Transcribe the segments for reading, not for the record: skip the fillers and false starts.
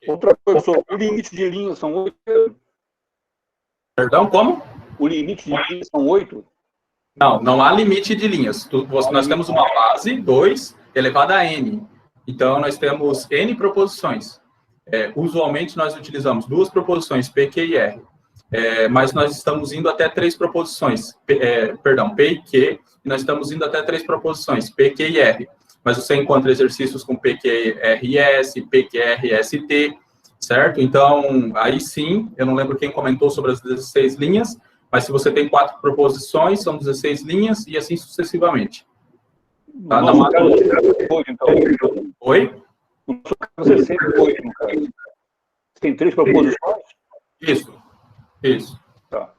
Outra coisa, professor, o limite de linhas são 8? Perdão, como? O limite de linhas são 8? Não, não há limite de linhas. Nós temos uma base, 2, elevada a n. Então, nós temos n proposições. Usualmente, nós utilizamos 2 proposições, P, Q e R. Mas nós estamos indo até 3 proposições. P e Q, e nós estamos indo até 3 proposições, P, Q e R. Mas você encontra exercícios com P, Q, R e S, P, Q, R, S e T, certo? Então, aí sim, eu não lembro quem comentou sobre as 16 linhas, mas se você tem 4 proposições, são 16 linhas, e assim sucessivamente. Tá? Não há... Então. Oi? No seu caso, é sempre 8, no caso. Você tem 3 proposições? Isso. Tá.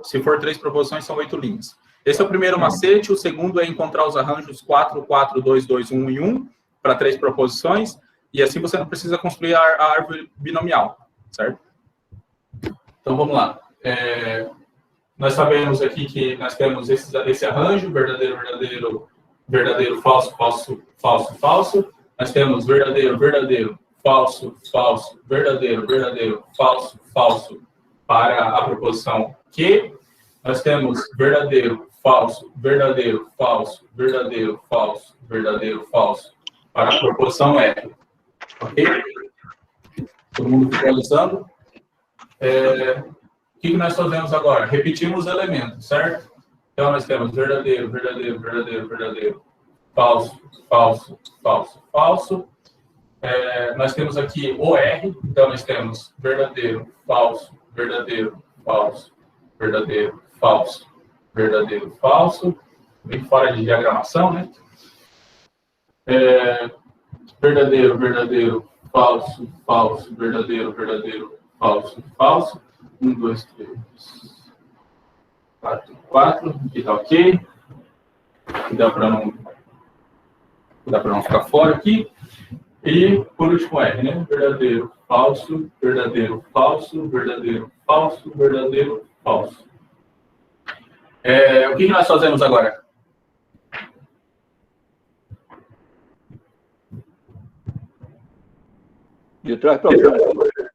Se for 3 proposições, são 8 linhas. Esse é o primeiro macete. O segundo é encontrar os arranjos 4, 4, 2, 2, 1 e 1 para 3 proposições. E assim você não precisa construir a árvore binomial, certo? Então, vamos lá. Nós sabemos aqui que nós temos esse arranjo, verdadeiro, verdadeiro, verdadeiro, falso, falso, falso, falso. Nós temos verdadeiro, verdadeiro, falso, falso, verdadeiro, verdadeiro, falso, falso, para a proposição Q. Nós temos verdadeiro, falso, verdadeiro, falso, verdadeiro, falso, verdadeiro, falso, para a proposição R. Ok? Todo mundo visualizando? O que nós fazemos agora? Repetimos os elementos, certo? Então, nós temos verdadeiro, verdadeiro, verdadeiro, verdadeiro, falso, falso, falso, falso. Nós temos aqui o R, então nós temos verdadeiro, falso, verdadeiro, falso, verdadeiro, falso, verdadeiro, falso. Bem fora de diagramação, né? Verdadeiro, verdadeiro, falso, falso, verdadeiro, verdadeiro, falso, falso. 1, 2, 3, 4, 4. Aqui tá ok. Dá para não ficar fora aqui. E, por último, R, né? Verdadeiro, falso, verdadeiro, falso, verdadeiro, falso, verdadeiro, falso. O que nós fazemos agora? De trás para frente.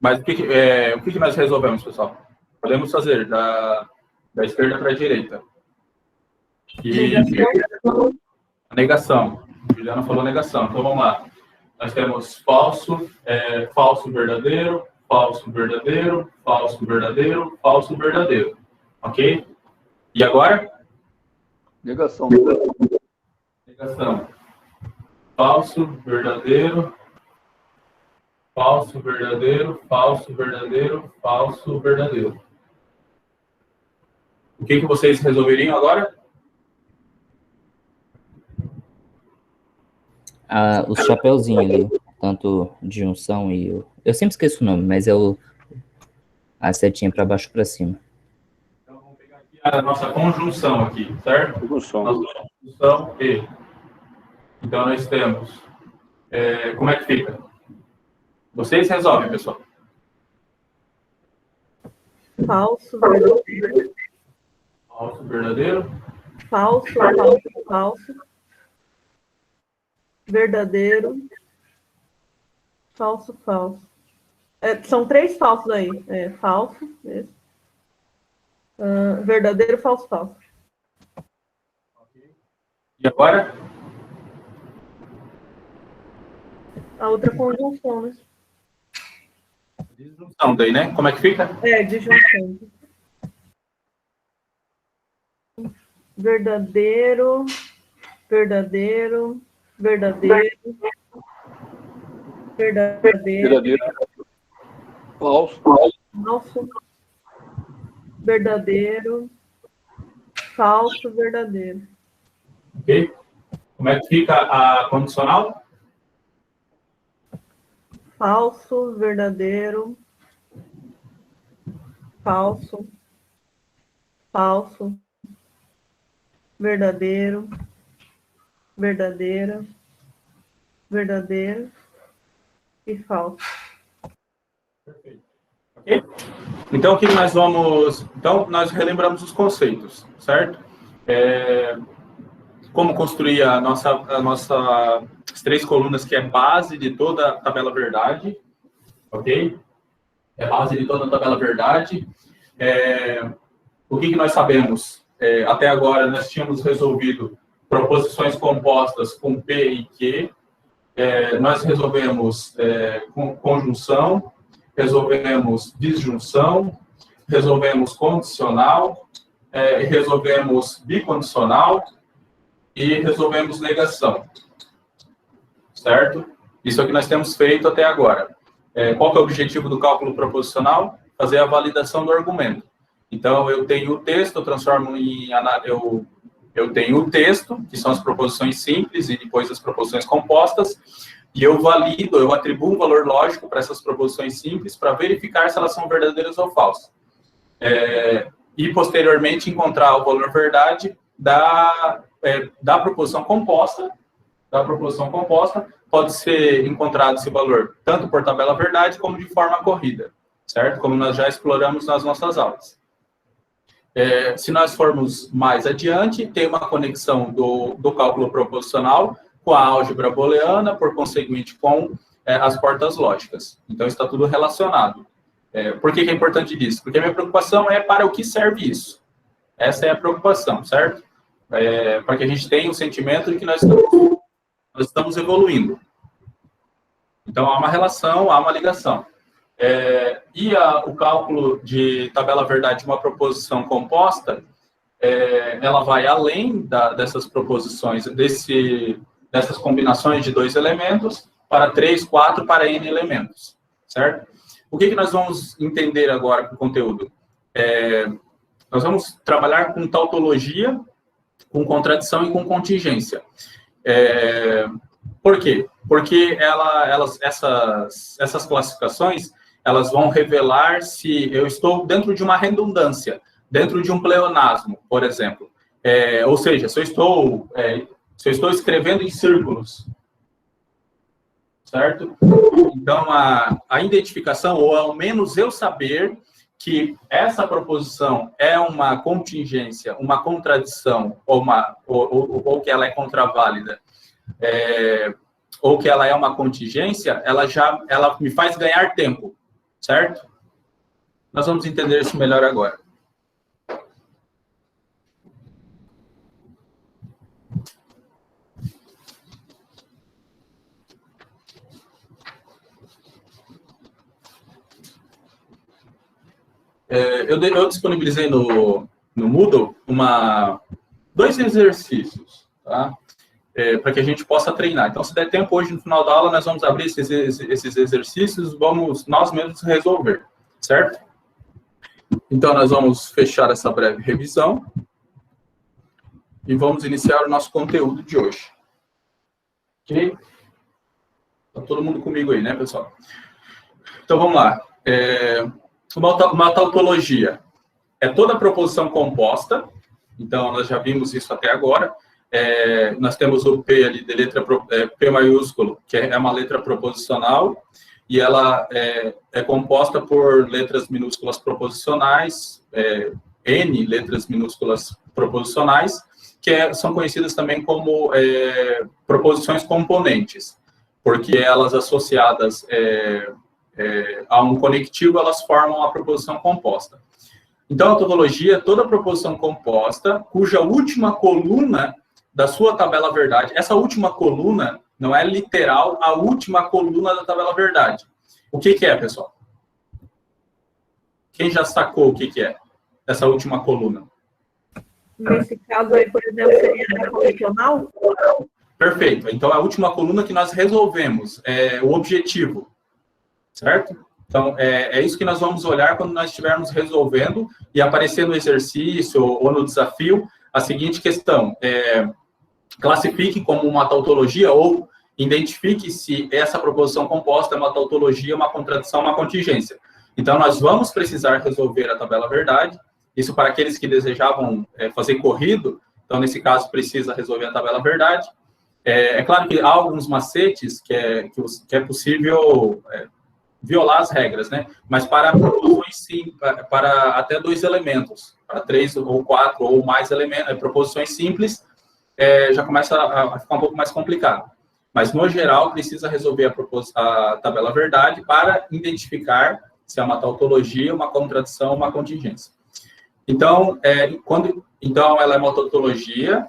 Mas o que nós resolvemos, pessoal? Podemos fazer da esquerda para a direita. E a negação. Juliana falou negação. Então, vamos lá. Nós temos falso, falso, verdadeiro, falso, verdadeiro, falso, verdadeiro, falso, verdadeiro. Ok? E agora? Negação. Negação. Falso, verdadeiro, falso, verdadeiro, falso, verdadeiro, falso, verdadeiro. O que vocês resolveriam agora? Os chapeuzinhos ali, tanto de junção e eu sempre esqueço o nome, mas é a setinha para baixo para cima. Então vamos pegar aqui a nossa conjunção aqui, certo? Conjunção. Nossa conjunção E. Então nós temos, como é que fica? Vocês resolvem, pessoal. Falso, verdadeiro. Falso, verdadeiro. Falso, falso, falso. Verdadeiro. Falso, falso. São 3 falsos aí. Falso. Verdadeiro, falso, falso. E agora? A outra conjunção, né? Disjunção daí, né? Como é que fica? Disjunção. Verdadeiro, verdadeiro, verdadeiro, verdadeiro, falso, falso, verdadeiro, falso, verdadeiro. Ok? Como é que fica a condicional? Falso, verdadeiro, falso, falso, verdadeiro, verdadeira, verdadeiro e falso. Perfeito. Ok? Então, o que nós vamos... Então, nós relembramos os conceitos, certo? Como construir as 3 colunas, que é base de toda a tabela verdade. ok? É base de toda a tabela verdade. O que nós sabemos? Até agora, nós tínhamos resolvido proposições compostas com P e Q. Nós resolvemos conjunção, resolvemos disjunção, resolvemos condicional, resolvemos bicondicional e resolvemos negação. Certo? Isso é o que nós temos feito até agora. Qual que é o objetivo do cálculo proposicional? Fazer a validação do argumento. Então, eu tenho o texto, eu transformo em... Eu tenho o texto, que são as proposições simples, e depois as proposições compostas, e eu valido, eu atribuo um valor lógico para essas proposições simples para verificar se elas são verdadeiras ou falsas. E, posteriormente, encontrar o valor verdade da proposição composta. Da proposição composta, pode ser encontrado esse valor tanto por tabela verdade como de forma corrida, certo? Como nós já exploramos nas nossas aulas. Se nós formos mais adiante, tem uma conexão do cálculo proposicional com a álgebra booleana, por conseguinte, com as portas lógicas. Então, está tudo relacionado. Por que é importante isso? Porque a minha preocupação é para o que serve isso. Essa é a preocupação, certo? Para que a gente tenha o sentimento de que nós estamos evoluindo. Então, há uma relação, há uma ligação. O cálculo de tabela verdade de uma proposição composta, ela vai além dessas proposições, dessas combinações de 2 elementos, para 3, 4, para N elementos, certo? O que nós vamos entender agora com o conteúdo? Nós vamos trabalhar com tautologia, com contradição e com contingência. Por quê? Porque essas classificações, elas vão revelar se eu estou dentro de uma redundância, dentro de um pleonasmo, por exemplo. Ou seja, se eu estou escrevendo em círculos, certo? Então, a identificação, ou ao menos eu saber que essa proposição é uma contingência, uma contradição, ou que ela é contraválida, ou que ela é uma contingência, ela me faz ganhar tempo, certo? Nós vamos entender isso melhor agora. Eu disponibilizei no Moodle 2 exercícios, tá? Para que a gente possa treinar. Então, se der tempo, hoje, no final da aula, nós vamos abrir esses exercícios, vamos nós mesmos resolver, certo? Então, nós vamos fechar essa breve revisão e vamos iniciar o nosso conteúdo de hoje. Ok? Está todo mundo comigo aí, né, pessoal? Então, vamos lá. Uma tautologia é toda proposição composta. Então, nós já vimos isso até agora. Nós temos o P ali de letra P maiúsculo, que é uma letra proposicional, e ela é composta por letras minúsculas proposicionais, N letras minúsculas proposicionais, que são conhecidas também como proposições componentes, porque elas associadas a um conectivo, elas formam a proposição composta. Então, a tautologia é toda proposição composta, cuja última coluna da sua tabela verdade, essa última coluna não é literal a última coluna da tabela verdade. O que é, pessoal? Quem já sacou o que é essa última coluna? Nesse caso aí, por exemplo, seria a condicional? Perfeito. Então, a última coluna que nós resolvemos, o objetivo, certo? Então, é isso que nós vamos olhar quando nós estivermos resolvendo e aparecer no exercício ou no desafio a seguinte questão. Classifique como uma tautologia ou identifique se essa proposição composta é uma tautologia, uma contradição, uma contingência. Então, nós vamos precisar resolver a tabela verdade. Isso para aqueles que desejavam fazer corrido. Então, nesse caso, precisa resolver a tabela verdade. É claro que há alguns macetes que é possível violar as regras, né? Mas para proposições, sim, para até 2 elementos, para 3 ou 4 ou mais elementos, proposições simples, já começa a ficar um pouco mais complicado. Mas, no geral, precisa resolver a tabela verdade para identificar se é uma tautologia, uma contradição, uma contingência. Então, então ela é uma tautologia,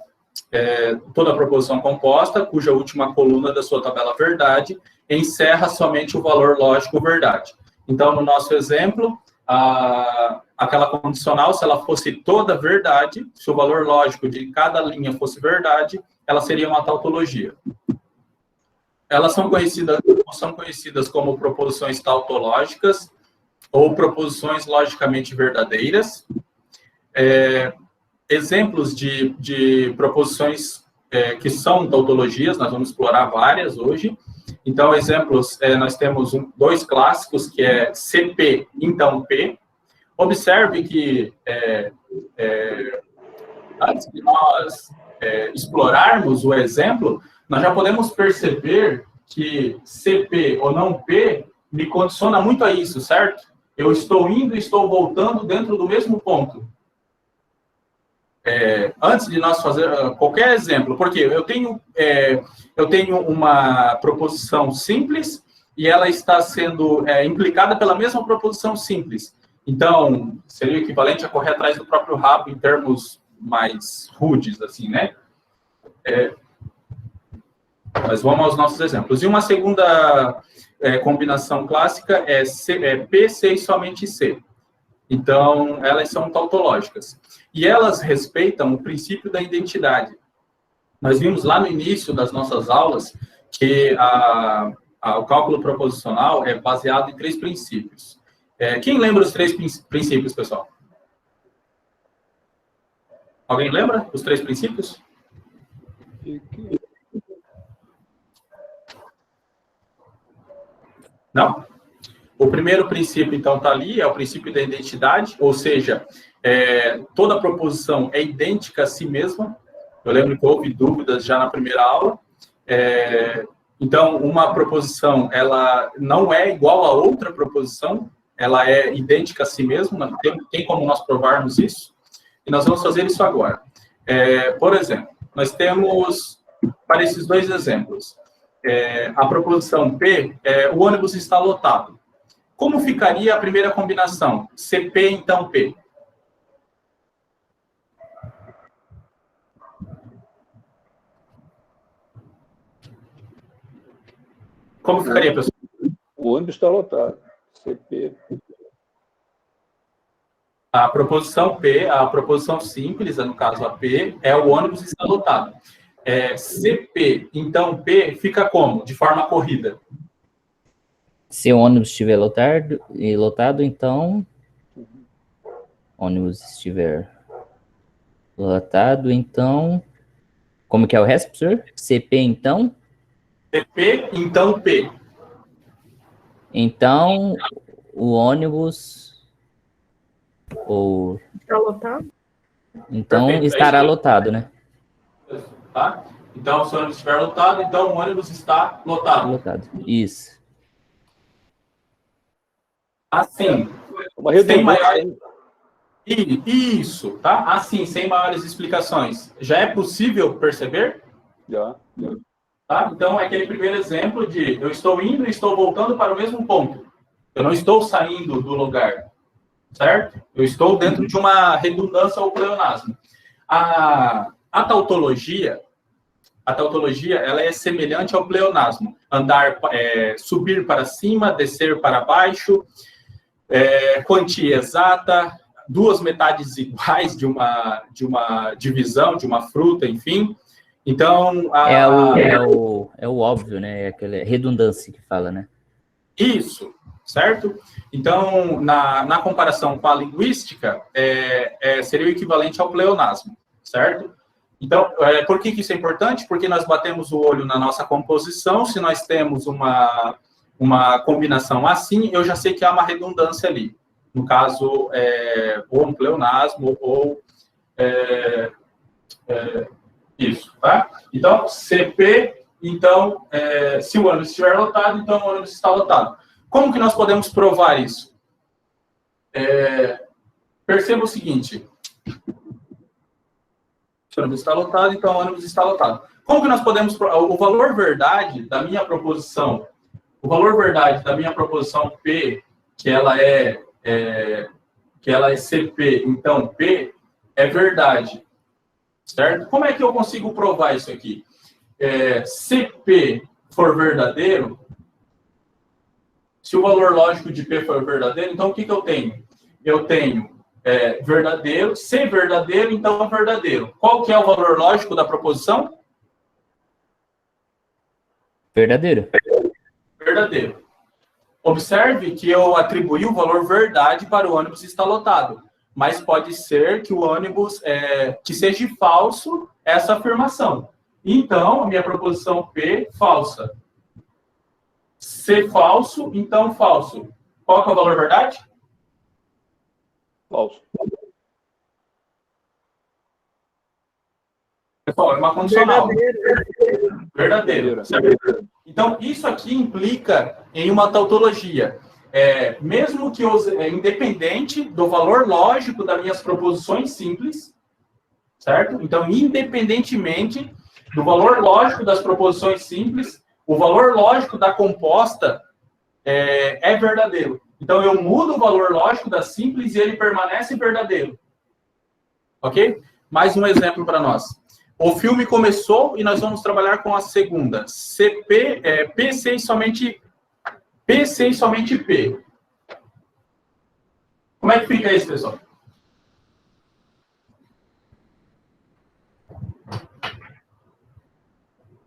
toda proposição composta, cuja última coluna da sua tabela verdade encerra somente o valor lógico verdade. Então, no nosso exemplo, aquela condicional, se ela fosse toda verdade, se o valor lógico de cada linha fosse verdade, ela seria uma tautologia. Elas são conhecidas como proposições tautológicas ou proposições logicamente verdadeiras. Exemplos de proposições que são tautologias, nós vamos explorar várias hoje. Então, exemplos, nós temos dois clássicos, que é CP, então P. Observe que, antes de nós explorarmos o exemplo, nós já podemos perceber que CP ou não P me condiciona muito a isso, certo? Eu estou indo e estou voltando dentro do mesmo ponto. Antes de nós fazer qualquer exemplo, porque eu tenho uma proposição simples e ela está sendo implicada pela mesma proposição simples. Então, seria o equivalente a correr atrás do próprio rabo em termos mais rudes, assim, né? Mas vamos aos nossos exemplos. E uma segunda combinação clássica é P, C e somente C. Então, elas são tautológicas. E elas respeitam o princípio da identidade. Nós vimos lá no início das nossas aulas que o cálculo proposicional é baseado em 3 princípios. Quem lembra os 3 princípios, pessoal? Alguém lembra os 3 princípios? Não? O primeiro princípio, então, está ali, é o princípio da identidade, ou seja, toda proposição é idêntica a si mesma. Eu lembro que houve dúvidas já na primeira aula. Então, uma proposição, ela não é igual a outra proposição, ela é idêntica a si mesma, tem como nós provarmos isso? E nós vamos fazer isso agora. Por exemplo, nós temos, para esses 2 exemplos, a proposição P, o ônibus está lotado. Como ficaria a primeira combinação? CP, então P. Como ficaria, pessoal? O ônibus está lotado. CP. A proposição P, a proposição simples, no caso a P, é o ônibus está lotado. CP, então P, fica como? De forma corrida. Se o ônibus estiver lotado, então... Ônibus estiver lotado, então... Como que é o resto, professor? CP, então? CP, então P. Então, o ônibus... Está lotado? Então, Perfeito. estará lotado, né? Tá? Então, se o ônibus estiver lotado, então o ônibus está lotado. Lotado. Isso. Assim, Uma sem redundância. maiores... Isso, tá? Assim, sem maiores explicações. Já é possível perceber? Já. Tá? Então, é aquele primeiro exemplo de eu estou indo e estou voltando para o mesmo ponto. Eu não estou saindo do lugar, certo? Eu estou dentro de uma redundância ou pleonasmo. A tautologia, ela é semelhante ao pleonasmo. Subir para cima, descer para baixo, quantia exata, 2 metades iguais de uma divisão, de uma fruta, enfim. Então... É o óbvio, né? É aquela redundância que fala, né? Isso, certo? Então, na comparação com a linguística, seria o equivalente ao pleonasmo, certo? Então, por que isso é importante? Porque nós batemos o olho na nossa composição, se nós temos uma combinação assim, eu já sei que há uma redundância ali. No caso, ou um pleonasmo, ou isso, tá? Então, CP, então, se o ônibus estiver lotado, então o ônibus está lotado. Como que nós podemos provar isso? Perceba o seguinte. Se o ônibus está lotado, então o ônibus está lotado. Como que nós podemos... O valor verdade da minha proposição, P, que ela é CP, então P é verdade, certo? Como é que eu consigo provar isso aqui? Se P for verdadeiro, se o valor lógico de P for verdadeiro, então o que eu tenho? Eu tenho verdadeiro, se verdadeiro, então verdadeiro. Qual que é o valor lógico da proposição? Verdadeiro. Verdadeiro. Observe que eu atribuí o valor verdade para o ônibus estar lotado, mas pode ser que o ônibus, que seja falso essa afirmação. Então, a minha proposição P, falsa. Se falso, então falso. Qual que é o valor verdade? Falso. Pessoal, é uma condicional. Verdadeiro. Certo? Então, isso aqui implica em uma tautologia. Mesmo que independente do valor lógico das minhas proposições simples, certo? Então, independentemente do valor lógico das proposições simples, o valor lógico da composta é verdadeiro. Então, eu mudo o valor lógico da simples e ele permanece verdadeiro. Ok? Mais um exemplo para nós. O filme começou e nós vamos trabalhar com a segunda. PC e somente P. Como é que fica isso, pessoal?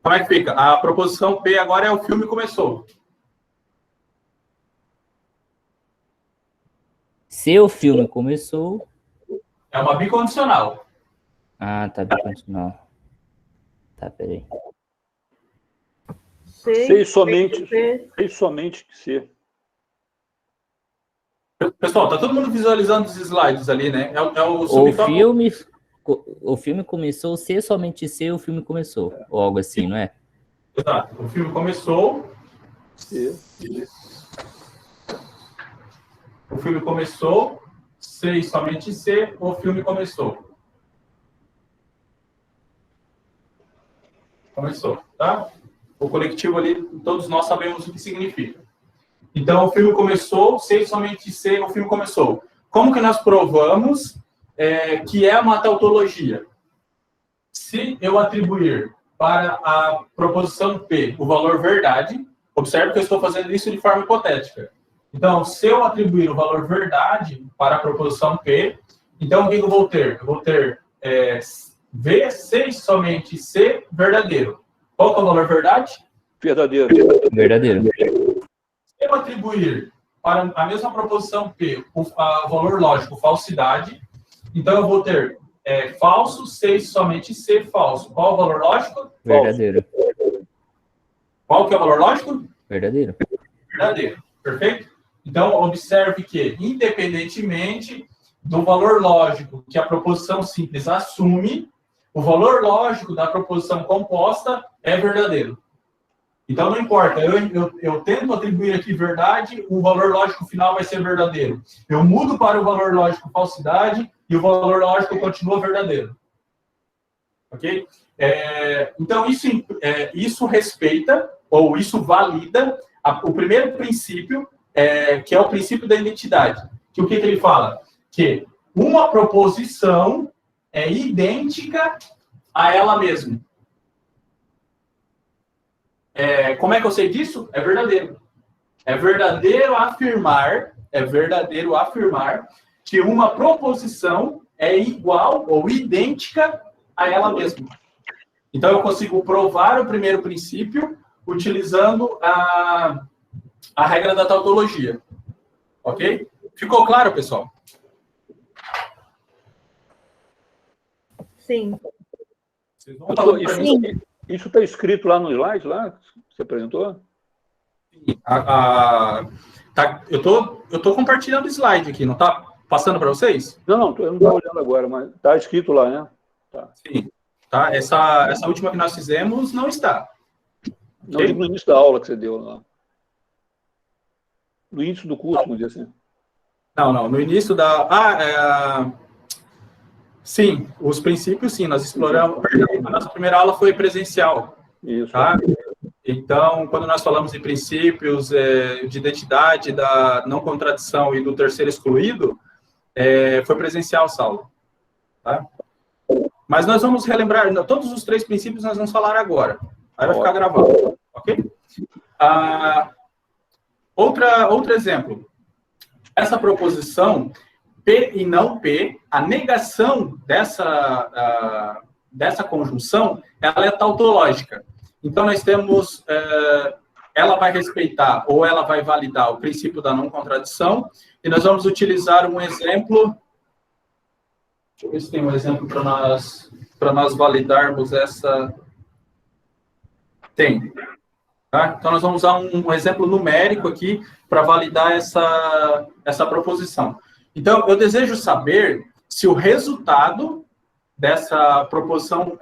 Como é que fica? A proposição P agora é o filme começou. Se o filme começou... É uma bicondicional. Ah, tá bicondicional. Tá, peraí. Sei somente que ser. Pessoal, tá todo mundo visualizando os slides ali, né? O filme começou, se somente se o filme começou. Ou algo assim, não é? Exato. O filme começou. O filme começou. Se somente se o filme começou. Começou, tá? O coletivo ali, todos nós sabemos o que significa. Então, o filme começou, se somente se o filme começou. Como que nós provamos que é uma tautologia? Se eu atribuir para a proposição P o valor verdade, observe que eu estou fazendo isso de forma hipotética. Então, se eu atribuir o valor verdade para a proposição P, então o que eu vou ter? Eu vou ter V, se somente se, verdadeiro. Qual que é o valor verdade? Verdadeiro. Verdadeiro. Se eu atribuir para a mesma proposição P o valor lógico falsidade, então eu vou ter falso, se somente se, falso. Qual é o valor lógico? Verdadeiro. Qual que é o valor lógico? Verdadeiro. Verdadeiro. Perfeito? Então, observe que, independentemente do valor lógico que a proposição simples assume, o valor lógico da proposição composta é verdadeiro. Então, não importa, eu tento atribuir aqui verdade, o valor lógico final vai ser verdadeiro. Eu mudo para o valor lógico falsidade e o valor lógico continua verdadeiro. Ok? Então, isso respeita, ou isso valida, o primeiro princípio, que é o princípio da identidade. Que o que ele fala? Que uma proposição é idêntica a ela mesma. Como é que eu sei disso? É verdadeiro. É verdadeiro afirmar que uma proposição é igual ou idêntica a ela mesma. Então, eu consigo provar o primeiro princípio utilizando a regra da tautologia. Ok? Ficou claro, pessoal? Sim. Vocês vão falando pra mim. Isso está escrito lá no slide, lá, que você apresentou? Eu tô compartilhando o slide aqui, não está passando para vocês? Não, eu não estou olhando agora, mas está escrito lá, né? Tá. Sim. Tá? Essa última que nós fizemos não está. Não, okay? No início da aula que você deu lá. No início do curso, vamos dizer assim. Não, no início da... Sim, os princípios, sim, nós exploramos. A nossa primeira aula foi presencial. Isso. Tá? Então, quando nós falamos de princípios de identidade, da não contradição e do terceiro excluído, foi presencial, Saulo. Tá? Mas nós vamos relembrar, todos os 3 princípios nós vamos falar agora. Aí vai ficar gravado, ok? Outro exemplo. Essa proposição, P e não P, a negação dessa conjunção, ela é tautológica. Então, nós temos, ela vai respeitar ou ela vai validar o princípio da não contradição, e nós vamos utilizar um exemplo. Deixa eu ver se tem um exemplo para nós validarmos essa. Tem. Tá? Então, nós vamos usar um exemplo numérico aqui para validar essa proposição. Então, eu desejo saber se o resultado dessa proposição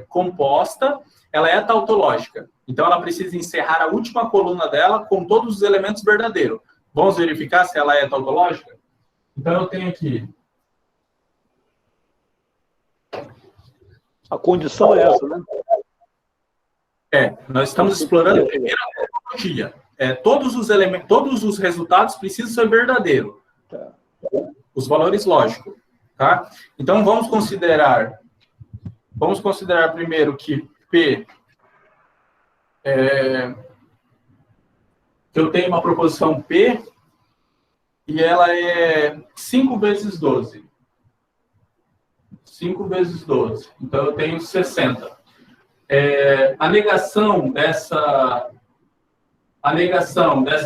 composta, ela é tautológica. Então, ela precisa encerrar a última coluna dela com todos os elementos verdadeiros. Vamos verificar se ela é tautológica? Então, eu tenho aqui. A condição é essa, né? Nós estamos explorando a primeira tautologia. Todos os elementos, todos os resultados precisam ser verdadeiros. Tá. Os valores lógicos. Tá? Então, vamos considerar primeiro que P, que eu tenho uma proposição P, e ela é 5 vezes 12. 5 vezes 12. Então, eu tenho 60. A negação dessa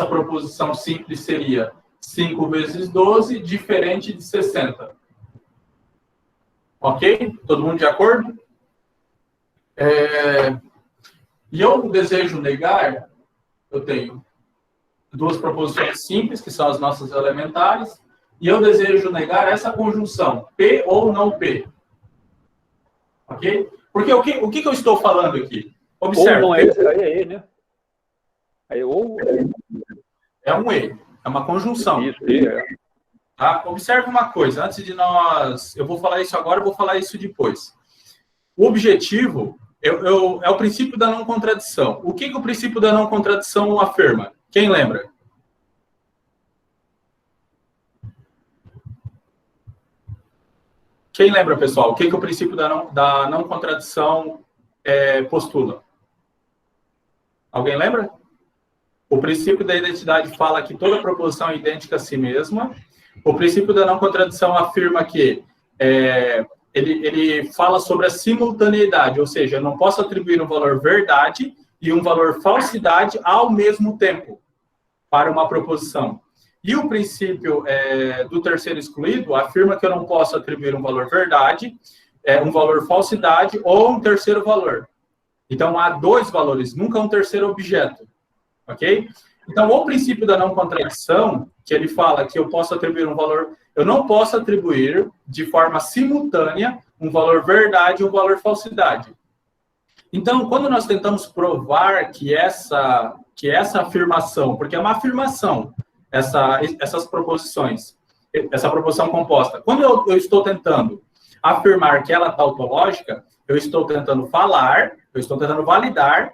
proposição simples seria 5 vezes 12, diferente de 60. Ok? Todo mundo de acordo? E eu desejo negar, eu tenho 2 proposições simples, que são as nossas elementares, e eu desejo negar essa conjunção, P ou não P. Ok? Porque o que eu estou falando aqui? Observe. Ou não é esse, aí é E, né? Aí ou... É um E, é uma conjunção. Isso, é. Tá? Observe uma coisa, antes de nós... Eu vou falar isso agora, eu vou falar isso depois. O objetivo é o princípio da não contradição. O que o princípio da não contradição afirma? Quem lembra? Quem lembra, pessoal? O que o princípio da não contradição postula? Alguém lembra? O princípio da identidade fala que toda proposição é idêntica a si mesma. O princípio da não contradição afirma que ele fala sobre a simultaneidade, ou seja, eu não posso atribuir um valor verdade e um valor falsidade ao mesmo tempo para uma proposição. E o princípio do terceiro excluído afirma que eu não posso atribuir um valor verdade, um valor falsidade ou um terceiro valor. Então, há 2 valores, nunca um terceiro objeto. Ok? Então, o princípio da não contradição, que ele fala que eu posso atribuir um valor, eu não posso atribuir de forma simultânea um valor verdade e um valor falsidade. Então, quando nós tentamos provar que essa afirmação, porque é uma afirmação, essas proposições, essa proposição composta, quando eu estou tentando afirmar que ela é tautológica, eu estou tentando falar, eu estou tentando validar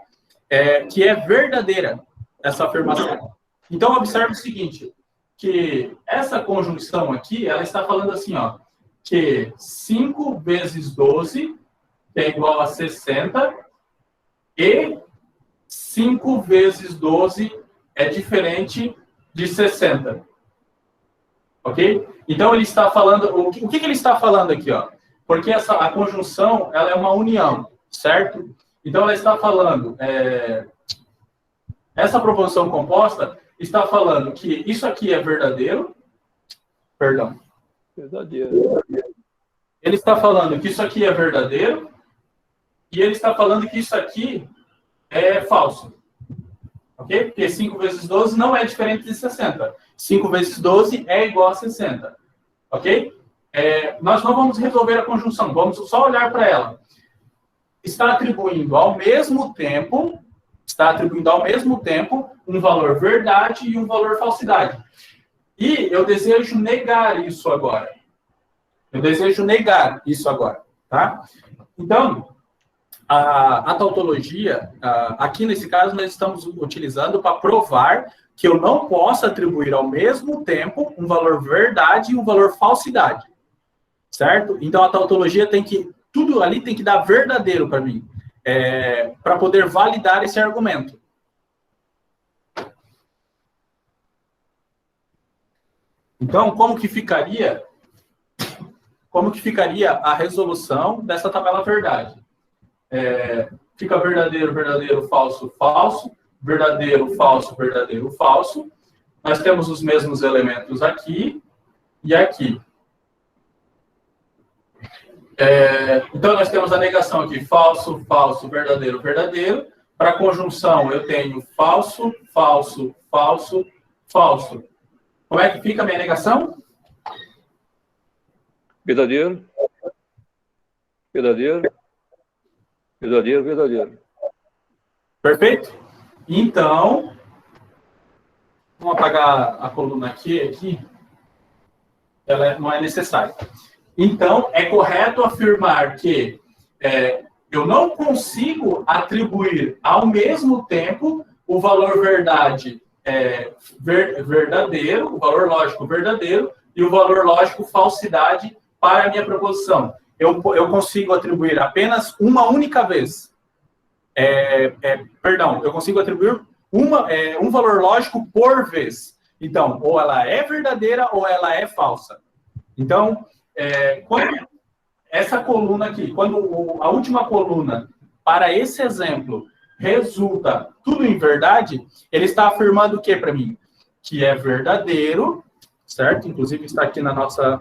que é verdadeira essa afirmação. Então, observe o seguinte, que essa conjunção aqui, ela está falando assim, ó, que 5 vezes 12 é igual a 60 e 5 vezes 12 é diferente de 60. Ok? Então, ele está falando... O que ele está falando aqui, ó? Porque a conjunção, ela é uma união, certo? Então, ela está falando... essa proposição composta está falando que isso aqui é verdadeiro. Perdão. Verdadeiro. Ele está falando que isso aqui é verdadeiro. E ele está falando que isso aqui é falso. Ok? Porque 5 vezes 12 não é diferente de 60. 5 vezes 12 é igual a 60. Ok? Nós não vamos resolver a conjunção. Vamos só olhar para ela. Está atribuindo ao mesmo tempo um valor verdade e um valor falsidade. E eu desejo negar isso agora. Eu desejo negar isso agora, tá? Então, a tautologia, aqui nesse caso, nós estamos utilizando para provar que eu não posso atribuir ao mesmo tempo um valor verdade e um valor falsidade, certo? Então, a tautologia tudo ali tem que dar verdadeiro para mim, para poder validar esse argumento. Então, como que ficaria a resolução dessa tabela verdade? Fica verdadeiro, verdadeiro, falso, falso, verdadeiro, falso, verdadeiro, falso. Nós temos os mesmos elementos aqui e aqui. Então, nós temos a negação aqui, falso, falso, verdadeiro, verdadeiro. Para a conjunção, eu tenho falso, falso, falso, falso. Como é que fica a minha negação? Verdadeiro. Verdadeiro. Verdadeiro, verdadeiro. Perfeito? Então, vamos apagar a coluna aqui. Ela não é necessária. Então, é correto afirmar que eu não consigo atribuir ao mesmo tempo o valor verdade verdadeiro, o valor lógico verdadeiro e o valor lógico falsidade para a minha proposição. Eu consigo atribuir apenas uma única vez. Eu consigo atribuir um valor lógico por vez. Então, ou ela é verdadeira ou ela é falsa. Então, quando essa coluna aqui, quando a última coluna para esse exemplo resulta tudo em verdade, ele está afirmando o que para mim? Que é verdadeiro, certo? Inclusive está aqui na nossa...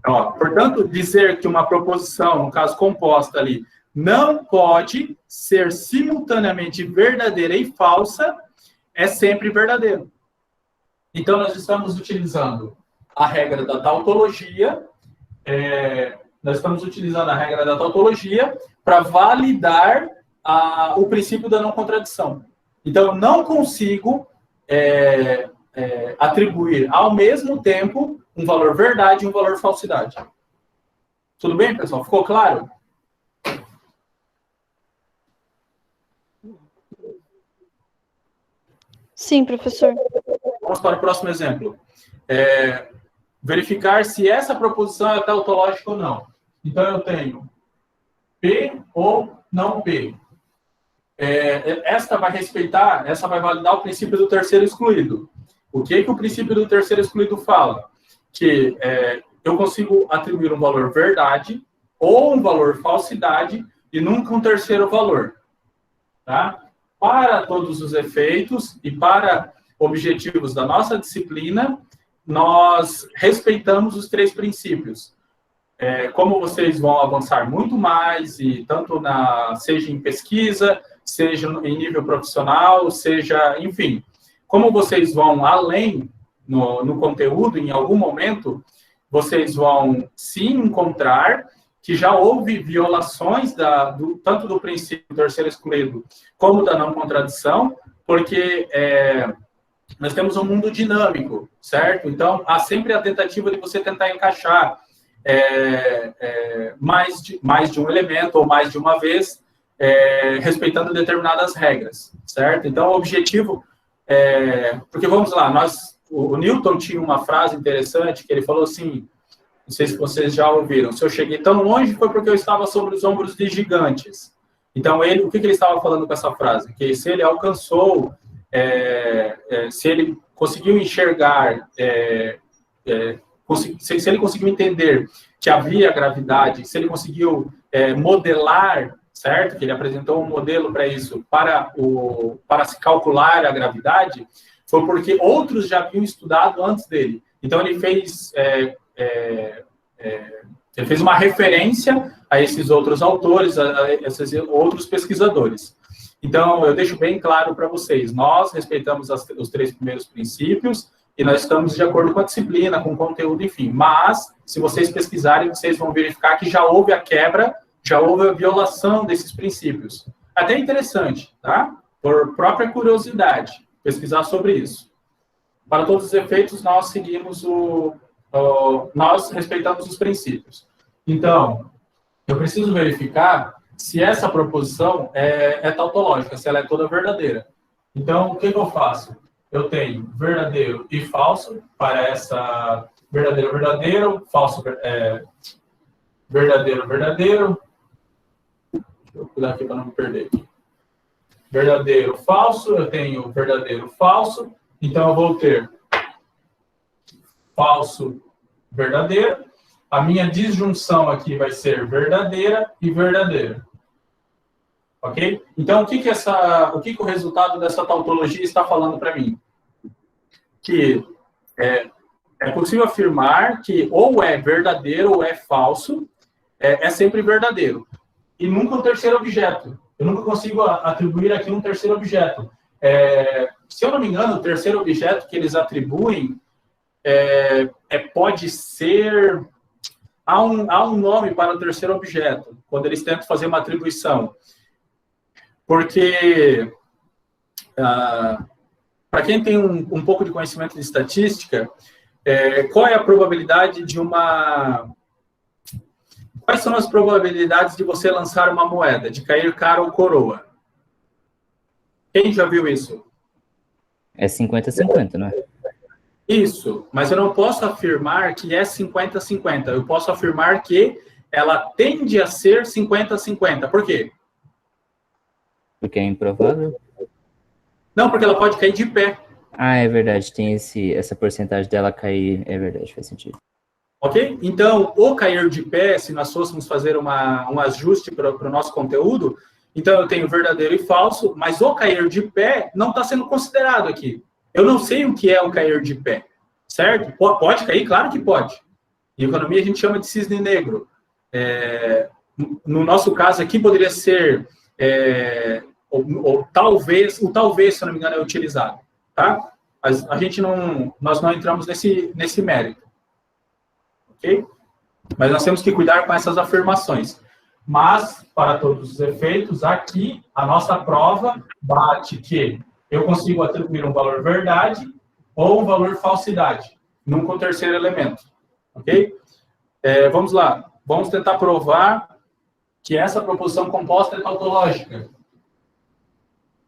portanto, dizer que uma proposição, no caso composta ali, não pode ser simultaneamente verdadeira e falsa, é sempre verdadeiro. Então, nós estamos utilizando a regra da tautologia, para validar o princípio da não contradição. Então, eu não consigo atribuir ao mesmo tempo um valor verdade e um valor falsidade. Tudo bem, pessoal? Ficou claro? Sim, professor. Vamos para o próximo exemplo. Verificar se essa proposição é tautológica ou não. Então, eu tenho P ou não P. Essa vai validar o princípio do terceiro excluído. O que o princípio do terceiro excluído fala? Que eu consigo atribuir um valor verdade ou um valor falsidade e nunca um terceiro valor. Tá? Para todos os efeitos e para objetivos da nossa disciplina, nós respeitamos os três princípios. Como vocês vão avançar muito mais, e tanto seja em pesquisa, seja em nível profissional, seja, enfim, como vocês vão além no conteúdo, em algum momento, vocês vão se encontrar que já houve violações tanto do princípio terceiro excluído como da não contradição, porque nós temos um mundo dinâmico, certo? Então, há sempre a tentativa de você tentar encaixar mais de um elemento ou mais de uma vez, respeitando determinadas regras, certo? Então, o objetivo porque vamos lá, o Newton tinha uma frase interessante que ele falou assim, não sei se vocês já ouviram, se eu cheguei tão longe foi porque eu estava sobre os ombros de gigantes. Então, o que ele estava falando com essa frase? Que se ele alcançou, se ele conseguiu enxergar, se ele conseguiu entender que havia gravidade, se ele conseguiu modelar, certo? Que ele apresentou um modelo para isso, para se calcular a gravidade, foi porque outros já haviam estudado antes dele. Então, ele fez uma referência a esses outros autores, a esses outros pesquisadores. Então, eu deixo bem claro para vocês, nós respeitamos os três primeiros princípios e nós estamos de acordo com a disciplina, com o conteúdo, enfim. Mas, se vocês pesquisarem, vocês vão verificar que já houve a quebra, já houve a violação desses princípios. Até interessante, tá? Por própria curiosidade, pesquisar sobre isso. Para todos os efeitos, nós seguimos nós respeitamos os princípios. Então, eu preciso verificar se essa proposição é tautológica, se ela é toda verdadeira. Então, o que eu faço? Eu tenho verdadeiro e falso para essa verdadeiro, verdadeiro, falso, verdadeiro, verdadeiro. Deixa eu cuidar aqui para não me perder. Verdadeiro, falso, eu tenho verdadeiro, falso. Então, eu vou ter falso, verdadeiro. A minha disjunção aqui vai ser verdadeira e verdadeira. Ok? Então, o que o resultado dessa tautologia está falando para mim? Que é possível afirmar que ou é verdadeiro ou é falso, é sempre verdadeiro. E nunca um terceiro objeto. Eu nunca consigo atribuir aqui um terceiro objeto. Se eu não me engano, o terceiro objeto que eles atribuem pode ser... Há um nome para o terceiro objeto, quando eles tentam fazer uma atribuição. Porque, para quem tem um pouco de conhecimento de estatística, qual é a probabilidade de uma... Quais são as probabilidades de você lançar uma moeda, de cair cara ou coroa? Quem já viu isso? É 50-50, não é? Isso, mas eu não posso afirmar que é 50-50. Eu posso afirmar que ela tende a ser 50-50. Por quê? Porque é improvável. Não, porque ela pode cair de pé. Ah, é verdade, tem essa porcentagem dela cair, é verdade, faz sentido. Ok? Então, o cair de pé, se nós fôssemos fazer um ajuste para o nosso conteúdo, então eu tenho verdadeiro e falso, mas o cair de pé não está sendo considerado aqui. Eu não sei o que é o cair de pé, certo? Pode cair? Claro que pode. Em economia a gente chama de cisne negro. No nosso caso aqui poderia ser, ou talvez, o talvez, se eu não me engano, é utilizado, tá? Mas nós não entramos nesse mérito. Ok? Mas nós temos que cuidar com essas afirmações. Mas, para todos os efeitos, aqui, a nossa prova bate que eu consigo atribuir um valor verdade ou um valor falsidade, nunca o terceiro elemento. Ok? Vamos lá. Vamos tentar provar que essa proposição composta é tautológica.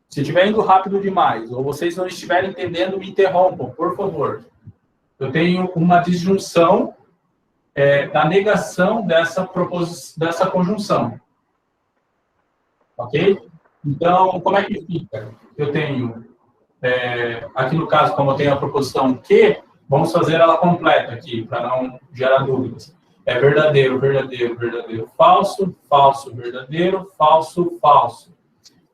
Se estiver indo rápido demais, ou vocês não estiverem entendendo, me interrompam, por favor. Eu tenho uma disjunção da negação dessa conjunção. Ok? Então, como é que fica? Eu tenho, aqui no caso, como eu tenho a proposição que, vamos fazer ela completa aqui, para não gerar dúvidas. É verdadeiro, verdadeiro, verdadeiro, falso, falso, verdadeiro, falso, falso.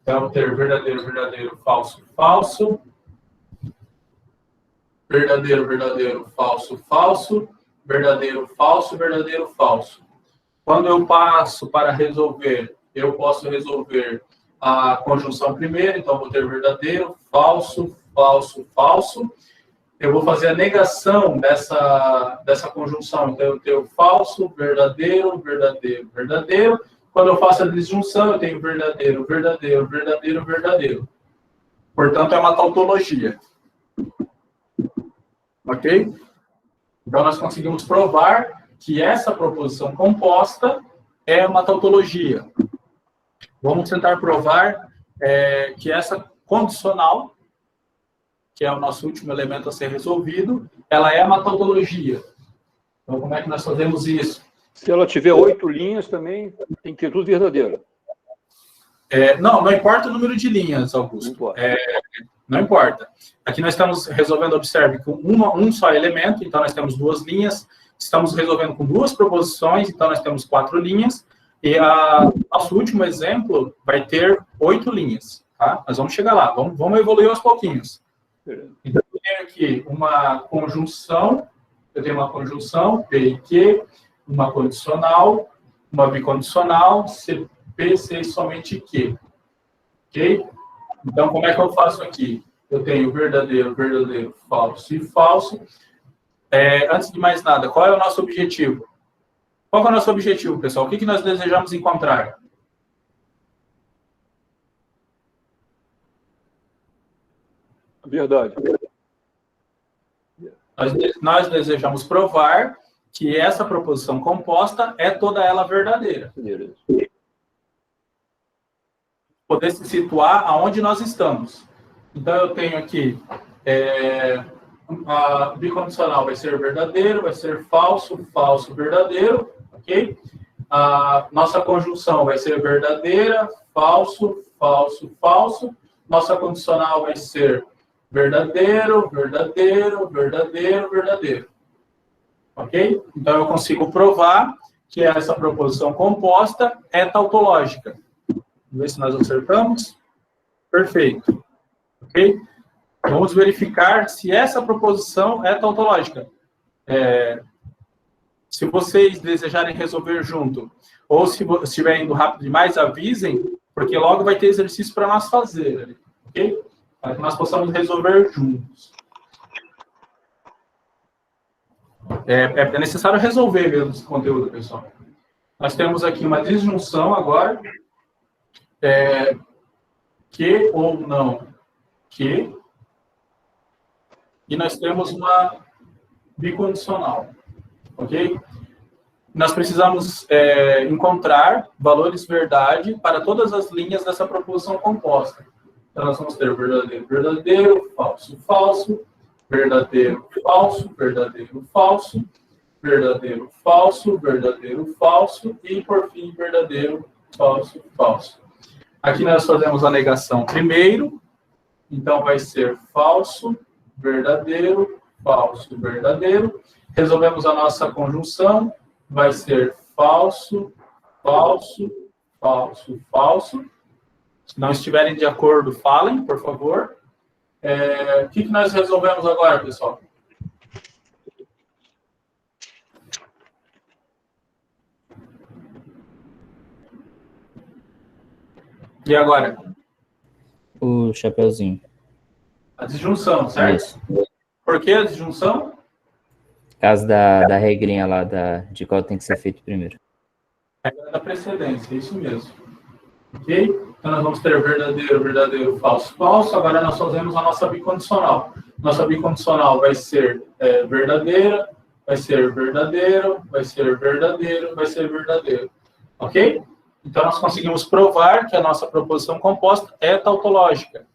Então, eu vou ter verdadeiro, verdadeiro, falso, falso. Verdadeiro, verdadeiro, falso, falso. Verdadeiro, falso, verdadeiro, falso. Quando eu passo para resolver, eu posso resolver a conjunção primeiro, então vou ter verdadeiro, falso, falso, falso. Eu vou fazer a negação dessa conjunção, então eu tenho falso, verdadeiro, verdadeiro, verdadeiro. Quando eu faço a disjunção, eu tenho verdadeiro, verdadeiro, verdadeiro, verdadeiro. Portanto, é uma tautologia. Ok? Então, nós conseguimos provar que essa proposição composta é uma tautologia. Vamos tentar provar que essa condicional, que é o nosso último elemento a ser resolvido, ela é uma tautologia. Então, como é que nós fazemos isso? Se ela tiver 8 linhas, também tem que ter tudo verdadeiro. Não importa o número de linhas, Augusto. Não importa. Não importa. Aqui nós estamos resolvendo, observe, com um só elemento, então nós temos 2 linhas. Estamos resolvendo com 2 proposições, então nós temos 4 linhas. E nosso último exemplo vai ter 8 linhas. Tá? Nós vamos chegar lá, vamos evoluir aos pouquinhos. Então, eu tenho aqui uma conjunção, P e Q, uma condicional, uma bicondicional, CP, C somente Q. Ok? Então, como é que eu faço aqui? Eu tenho verdadeiro, verdadeiro, falso e falso. Antes de mais nada, qual é o nosso objetivo? Qual é o nosso objetivo, pessoal? O que nós desejamos encontrar? Verdade. Nós desejamos provar que essa proposição composta é toda ela verdadeira. Poder se situar aonde nós estamos. Então, eu tenho aqui, a bicondicional vai ser verdadeiro, vai ser falso, falso, verdadeiro, ok? A nossa conjunção vai ser verdadeira, falso, falso, falso. Nossa condicional vai ser verdadeiro, verdadeiro, verdadeiro, verdadeiro. Ok? Então, eu consigo provar que essa proposição composta é tautológica. Vamos ver se nós acertamos. Perfeito. Ok? Vamos verificar se essa proposição é tautológica. Se vocês desejarem resolver junto, ou se estiver indo rápido demais, avisem, porque logo vai ter exercício para nós fazer. Ok? Para que nós possamos resolver juntos. É necessário resolver mesmo esse conteúdo, pessoal. Nós temos aqui uma disjunção agora. Que ou não que. E nós temos uma bicondicional. Ok? Nós precisamos encontrar valores verdade para todas as linhas dessa proposição composta. Então, nós vamos ter verdadeiro, verdadeiro, falso, falso, verdadeiro, falso, verdadeiro, falso, verdadeiro, falso, verdadeiro, falso e, por fim, verdadeiro, falso, falso. Aqui nós fazemos a negação primeiro, então vai ser falso, verdadeiro, falso, verdadeiro. Resolvemos a nossa conjunção, vai ser falso, falso, falso, falso. Se não estiverem de acordo, falem, por favor. O que nós resolvemos agora, pessoal? E agora? O chapeuzinho. A disjunção, certo? Isso. Por que a disjunção? Por causa da regrinha lá de qual tem que ser feito primeiro. Regra da precedência, isso mesmo. Ok? Então, nós vamos ter verdadeiro, verdadeiro, falso, falso. Agora, nós fazemos a nossa bicondicional. Nossa bicondicional vai ser verdadeira, vai ser verdadeiro, vai ser verdadeiro, vai ser verdadeiro. Ok? Então, nós conseguimos provar que a nossa proposição composta é tautológica.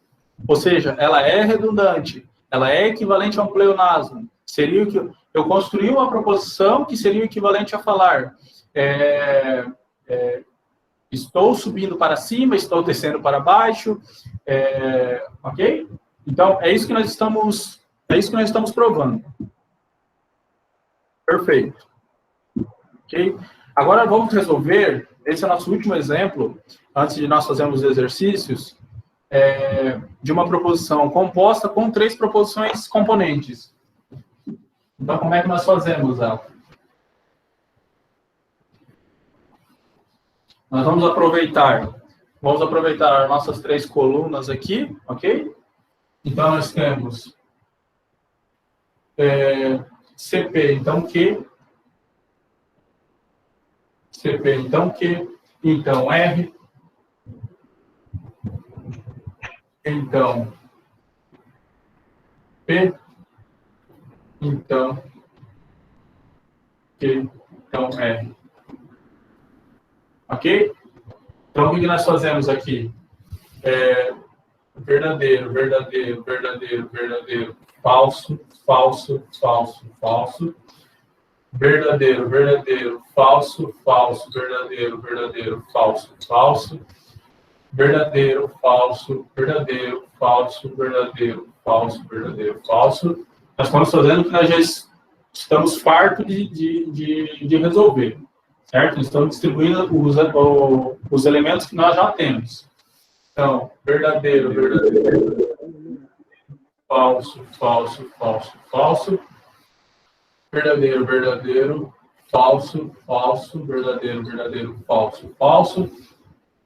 Ou seja, ela é redundante, ela é equivalente a um pleonasmo. Seria o que eu construí uma proposição que seria o equivalente a falar estou subindo para cima, estou descendo para baixo, ok? Então, é isso que nós estamos provando. Perfeito. Ok? Agora vamos resolver, esse é o nosso último exemplo, antes de nós fazermos os exercícios, de uma proposição composta com 3 proposições componentes. Então, como é que nós fazemos ela? Nós vamos aproveitar nossas 3 colunas aqui, ok? Então, nós temos CP, então Q, CP, então Q, então R, então P, então Q, então R. Ok? Então, o que nós fazemos aqui? Verdadeiro, verdadeiro, verdadeiro, verdadeiro, falso, falso, falso, falso. Verdadeiro, verdadeiro, falso, falso, verdadeiro, verdadeiro, falso, falso. Verdadeiro, falso, verdadeiro, falso, verdadeiro, falso, verdadeiro, falso. Nós estamos fazendo o que nós já estamos fartos de resolver. Certo? Estamos distribuindo os elementos que nós já temos. Então, verdadeiro, verdadeiro, falso, falso, falso, falso. Verdadeiro, verdadeiro, falso, falso, verdadeiro, verdadeiro, falso, falso.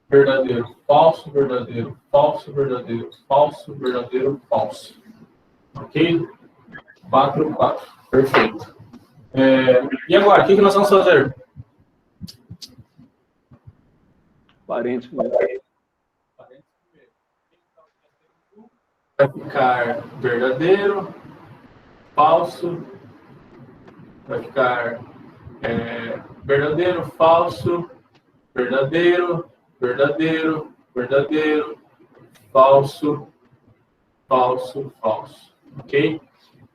Verdadeiro, falso, verdadeiro, falso, verdadeiro, falso, verdadeiro, falso. Ok? 4, 4. Perfeito. E agora, o que nós vamos fazer? Parênteses. Vai ficar verdadeiro, falso, vai ficar verdadeiro, falso, verdadeiro, verdadeiro, verdadeiro, falso, falso, falso. Ok?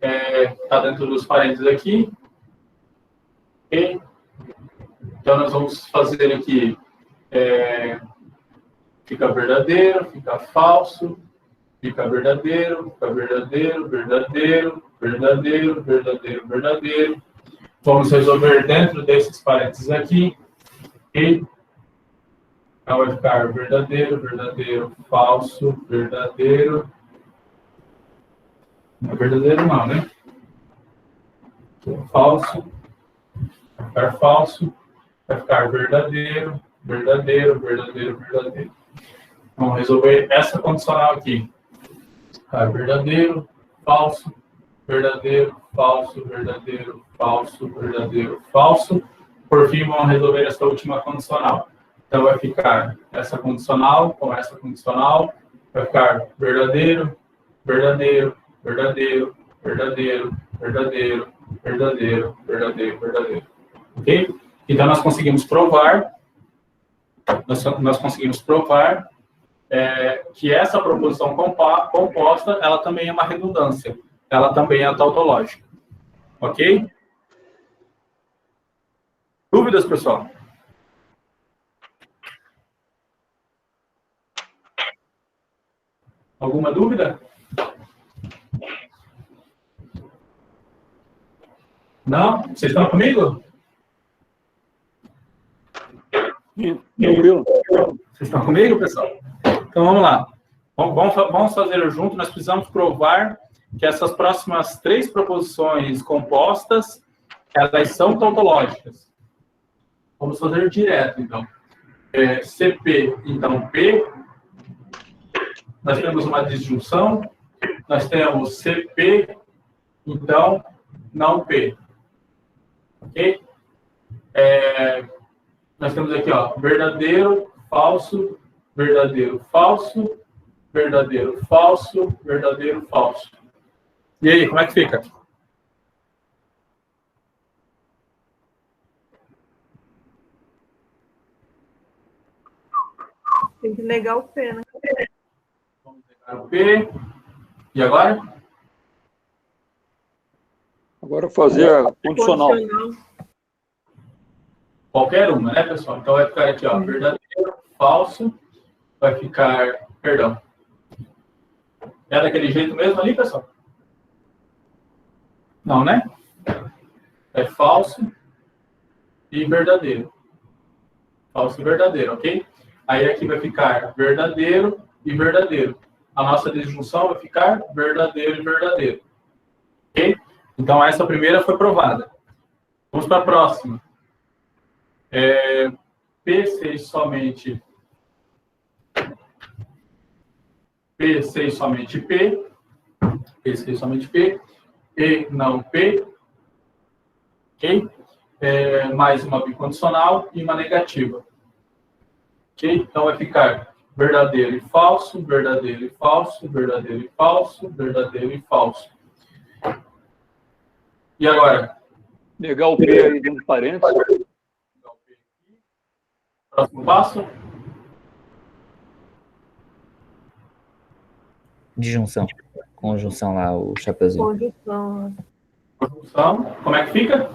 Está dentro dos parênteses aqui. Ok? Então, nós vamos fazer aqui, fica verdadeiro, fica falso, fica verdadeiro, verdadeiro, verdadeiro, verdadeiro, verdadeiro. Vamos resolver dentro desses parênteses aqui. Ok? Então, vai ficar verdadeiro, verdadeiro, falso, verdadeiro. Não é verdadeiro não, né? Falso. Vai ficar falso. Vai ficar verdadeiro, verdadeiro, verdadeiro, verdadeiro. Vamos resolver essa condicional aqui. Verdadeiro, falso, verdadeiro, falso, verdadeiro, falso, verdadeiro, falso. Por fim, vamos resolver essa última condicional. Então, vai ficar essa condicional com essa condicional. Vai ficar verdadeiro, verdadeiro, verdadeiro, verdadeiro, verdadeiro, verdadeiro, verdadeiro, verdadeiro. Ok? Então, nós conseguimos provar, que essa proposição composta, ela também é uma redundância. Ela também é tautológica. Ok? Dúvidas, pessoal? Alguma dúvida? Não? Vocês estão comigo? Tranquilo. Vocês estão comigo, pessoal? Então, vamos lá. Vamos fazer junto. Nós precisamos provar que essas próximas 3 proposições compostas, elas são tautológicas. Vamos fazer direto, então. CP, então, P. Nós temos uma disjunção. Nós temos CP, então, não P. Ok? Nós temos aqui, ó, verdadeiro, falso, verdadeiro, falso, verdadeiro, falso, verdadeiro, falso. E aí, como é que fica? Tem que negar o P, né? Vamos negar o P. E agora? Agora fazer a condicional. Qualquer uma, né, pessoal? Então, vai ficar aqui, ó, verdadeiro, falso, vai ficar, perdão. É daquele jeito mesmo ali, pessoal? Não, né? É falso e verdadeiro. Falso e verdadeiro, ok? Aí aqui vai ficar verdadeiro e verdadeiro. A nossa disjunção vai ficar verdadeiro e verdadeiro. Ok? Então, essa primeira foi provada. Vamos para a próxima. P6 somente P6 somente P, P6 somente P, E não P, ok? Mais uma bicondicional e uma negativa. Ok? Então, vai ficar verdadeiro e falso, verdadeiro e falso, verdadeiro e falso, verdadeiro e falso. E agora? Negar o P aí dentro de parênteses. Próximo passo. Disjunção. Conjunção lá, o chapeuzinho. Conjunção. Conjunção. Como é que fica?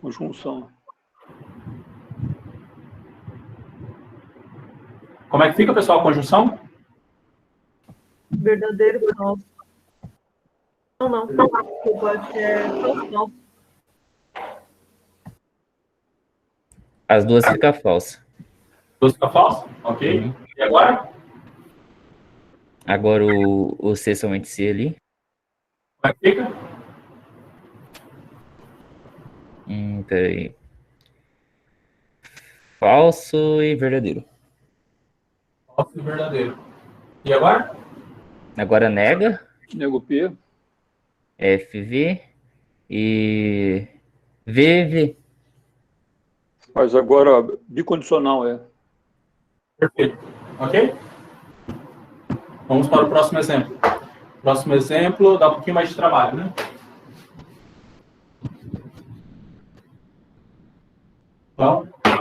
Conjunção. Como é que fica, pessoal, a conjunção? Verdadeiro e falso. Não. Desculpa, acho que é falso. As duas ficam falsas. Duas ficam falsas? Ok. E agora? Agora o C somente C ali. Como é que fica? Peraí. Falso e verdadeiro. Falso e verdadeiro. E agora? Agora nega. Nego o P. FV e VV. Mas agora bicondicional Perfeito. Ok? Vamos para o próximo exemplo. Próximo exemplo dá um pouquinho mais de trabalho, né?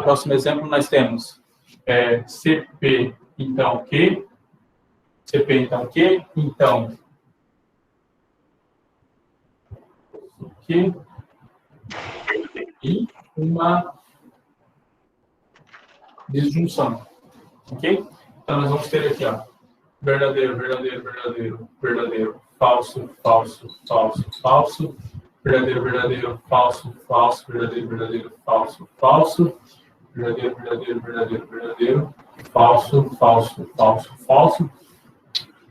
próximo exemplo, nós temos CP, então, Q. CP, então, Q. Então, Q. E uma disjunção. Ok? Então, nós vamos ter aqui, ó, verdadeiro, verdadeiro, verdadeiro, verdadeiro, falso, falso, falso, falso, verdadeiro, verdadeiro, falso, falso, verdadeiro, verdadeiro, falso, falso, verdadeiro, verdadeiro, verdadeiro, verdadeiro, falso, falso, falso, falso,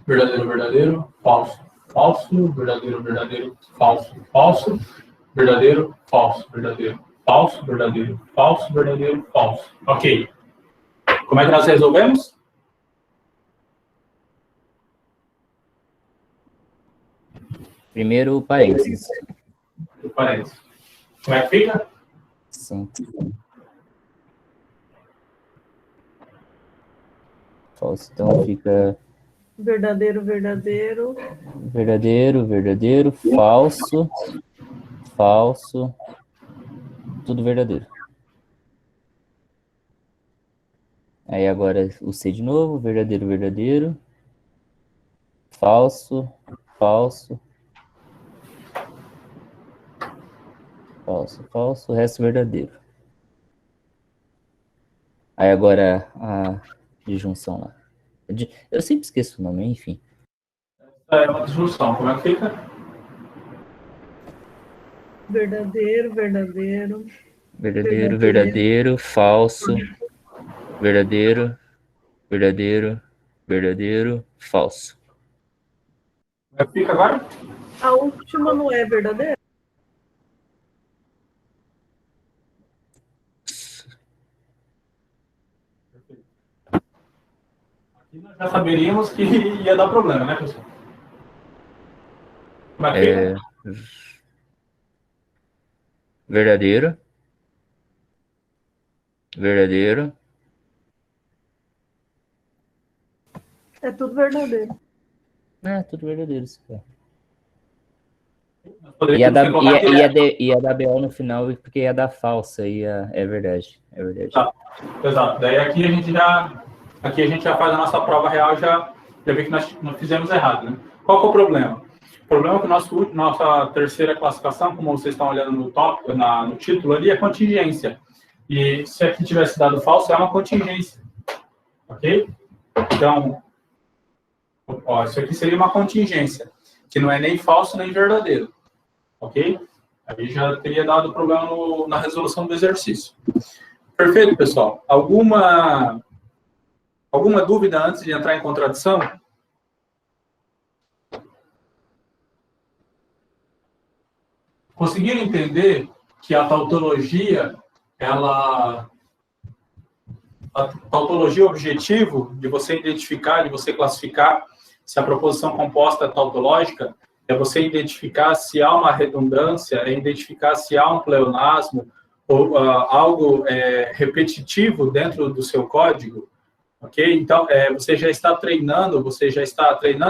verdadeiro, verdadeiro, falso, falso, verdadeiro, verdadeiro, falso, falso, verdadeiro, falso, verdadeiro, falso, verdadeiro, falso, verdadeiro, falso. Ok. Como é que nós resolvemos? Primeiro, parênteses. Parênteses. Como é que fica? Sim. Falso, então fica Verdadeiro, verdadeiro. verdadeiro, verdadeiro, falso, falso, tudo verdadeiro. Aí agora o C de novo, verdadeiro, verdadeiro, falso, falso, falso, falso, o resto verdadeiro. Aí agora a disjunção lá. Eu sempre esqueço o nome, enfim. É uma disjunção. Como é que fica? Verdadeiro, verdadeiro. Verdadeiro, verdadeiro, falso, verdadeiro, verdadeiro, verdadeiro, falso. Como é que fica agora? A última não é verdadeira? Aqui nós já saberíamos que ia dar problema, né, pessoal? Como é que fica? Verdadeiro, verdadeiro, É tudo verdadeiro. tudo verdadeiro isso aqui. Poderia Ia dar BO no final, porque ia dar falsa, é verdade, é verdade. Tá. Exato. Daí aqui a gente já faz a nossa prova real, já vê que nós não fizemos errado, né? Qual que é o problema? O problema é que nossa terceira classificação, como vocês estão olhando no tópico, no título ali, é contingência. E se aqui tivesse dado falso, é uma contingência. Ok? Então, ó, isso aqui seria uma contingência, que não é nem falso nem verdadeiro. Ok? Aí já teria dado problema na resolução do exercício. Perfeito, pessoal. Alguma dúvida antes de entrar em contradição? Conseguiram entender que a tautologia, a tautologia objetivo de você identificar, de você classificar se a proposição composta é tautológica, é você identificar se há uma redundância, é identificar se há um pleonasmo ou algo repetitivo dentro do seu código, ok? Então, você já está treinando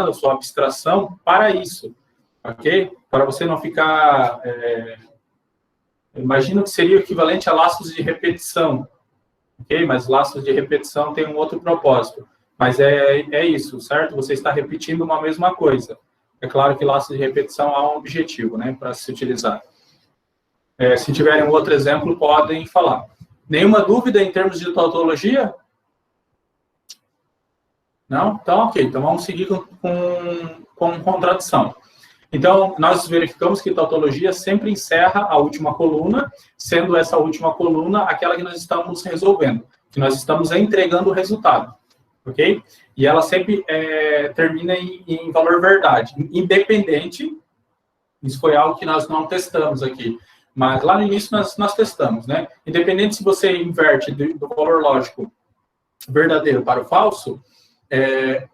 a sua abstração para isso, ok? Para você não ficar... imagino que seria o equivalente a laços de repetição, ok? Mas laços de repetição tem um outro propósito. Mas é isso, certo? Você está repetindo uma mesma coisa. É claro que laços de repetição há um objetivo, né, para se utilizar. Se tiverem um outro exemplo, podem falar. Nenhuma dúvida em termos de tautologia? Não? Então, ok. Então, vamos seguir com contradição. Então, nós verificamos que tautologia sempre encerra a última coluna, sendo essa última coluna aquela que nós estamos resolvendo, que nós estamos entregando o resultado, ok? E ela sempre termina em valor verdade, independente, isso foi algo que nós não testamos aqui, mas lá no início nós testamos, né? Independente se você inverte do valor lógico verdadeiro para o falso,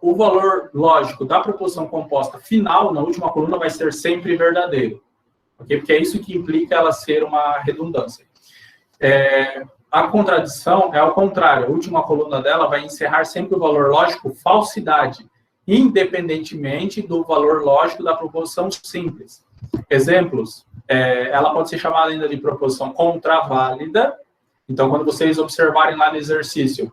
o valor lógico da proposição composta final, na última coluna, vai ser sempre verdadeiro. Okay? Porque é isso que implica ela ser uma redundância. A contradição é ao contrário. A última coluna dela vai encerrar sempre o valor lógico falsidade, independentemente do valor lógico da proposição simples. Exemplos. Ela pode ser chamada ainda de proposição contraválida, Então, quando vocês observarem lá no exercício,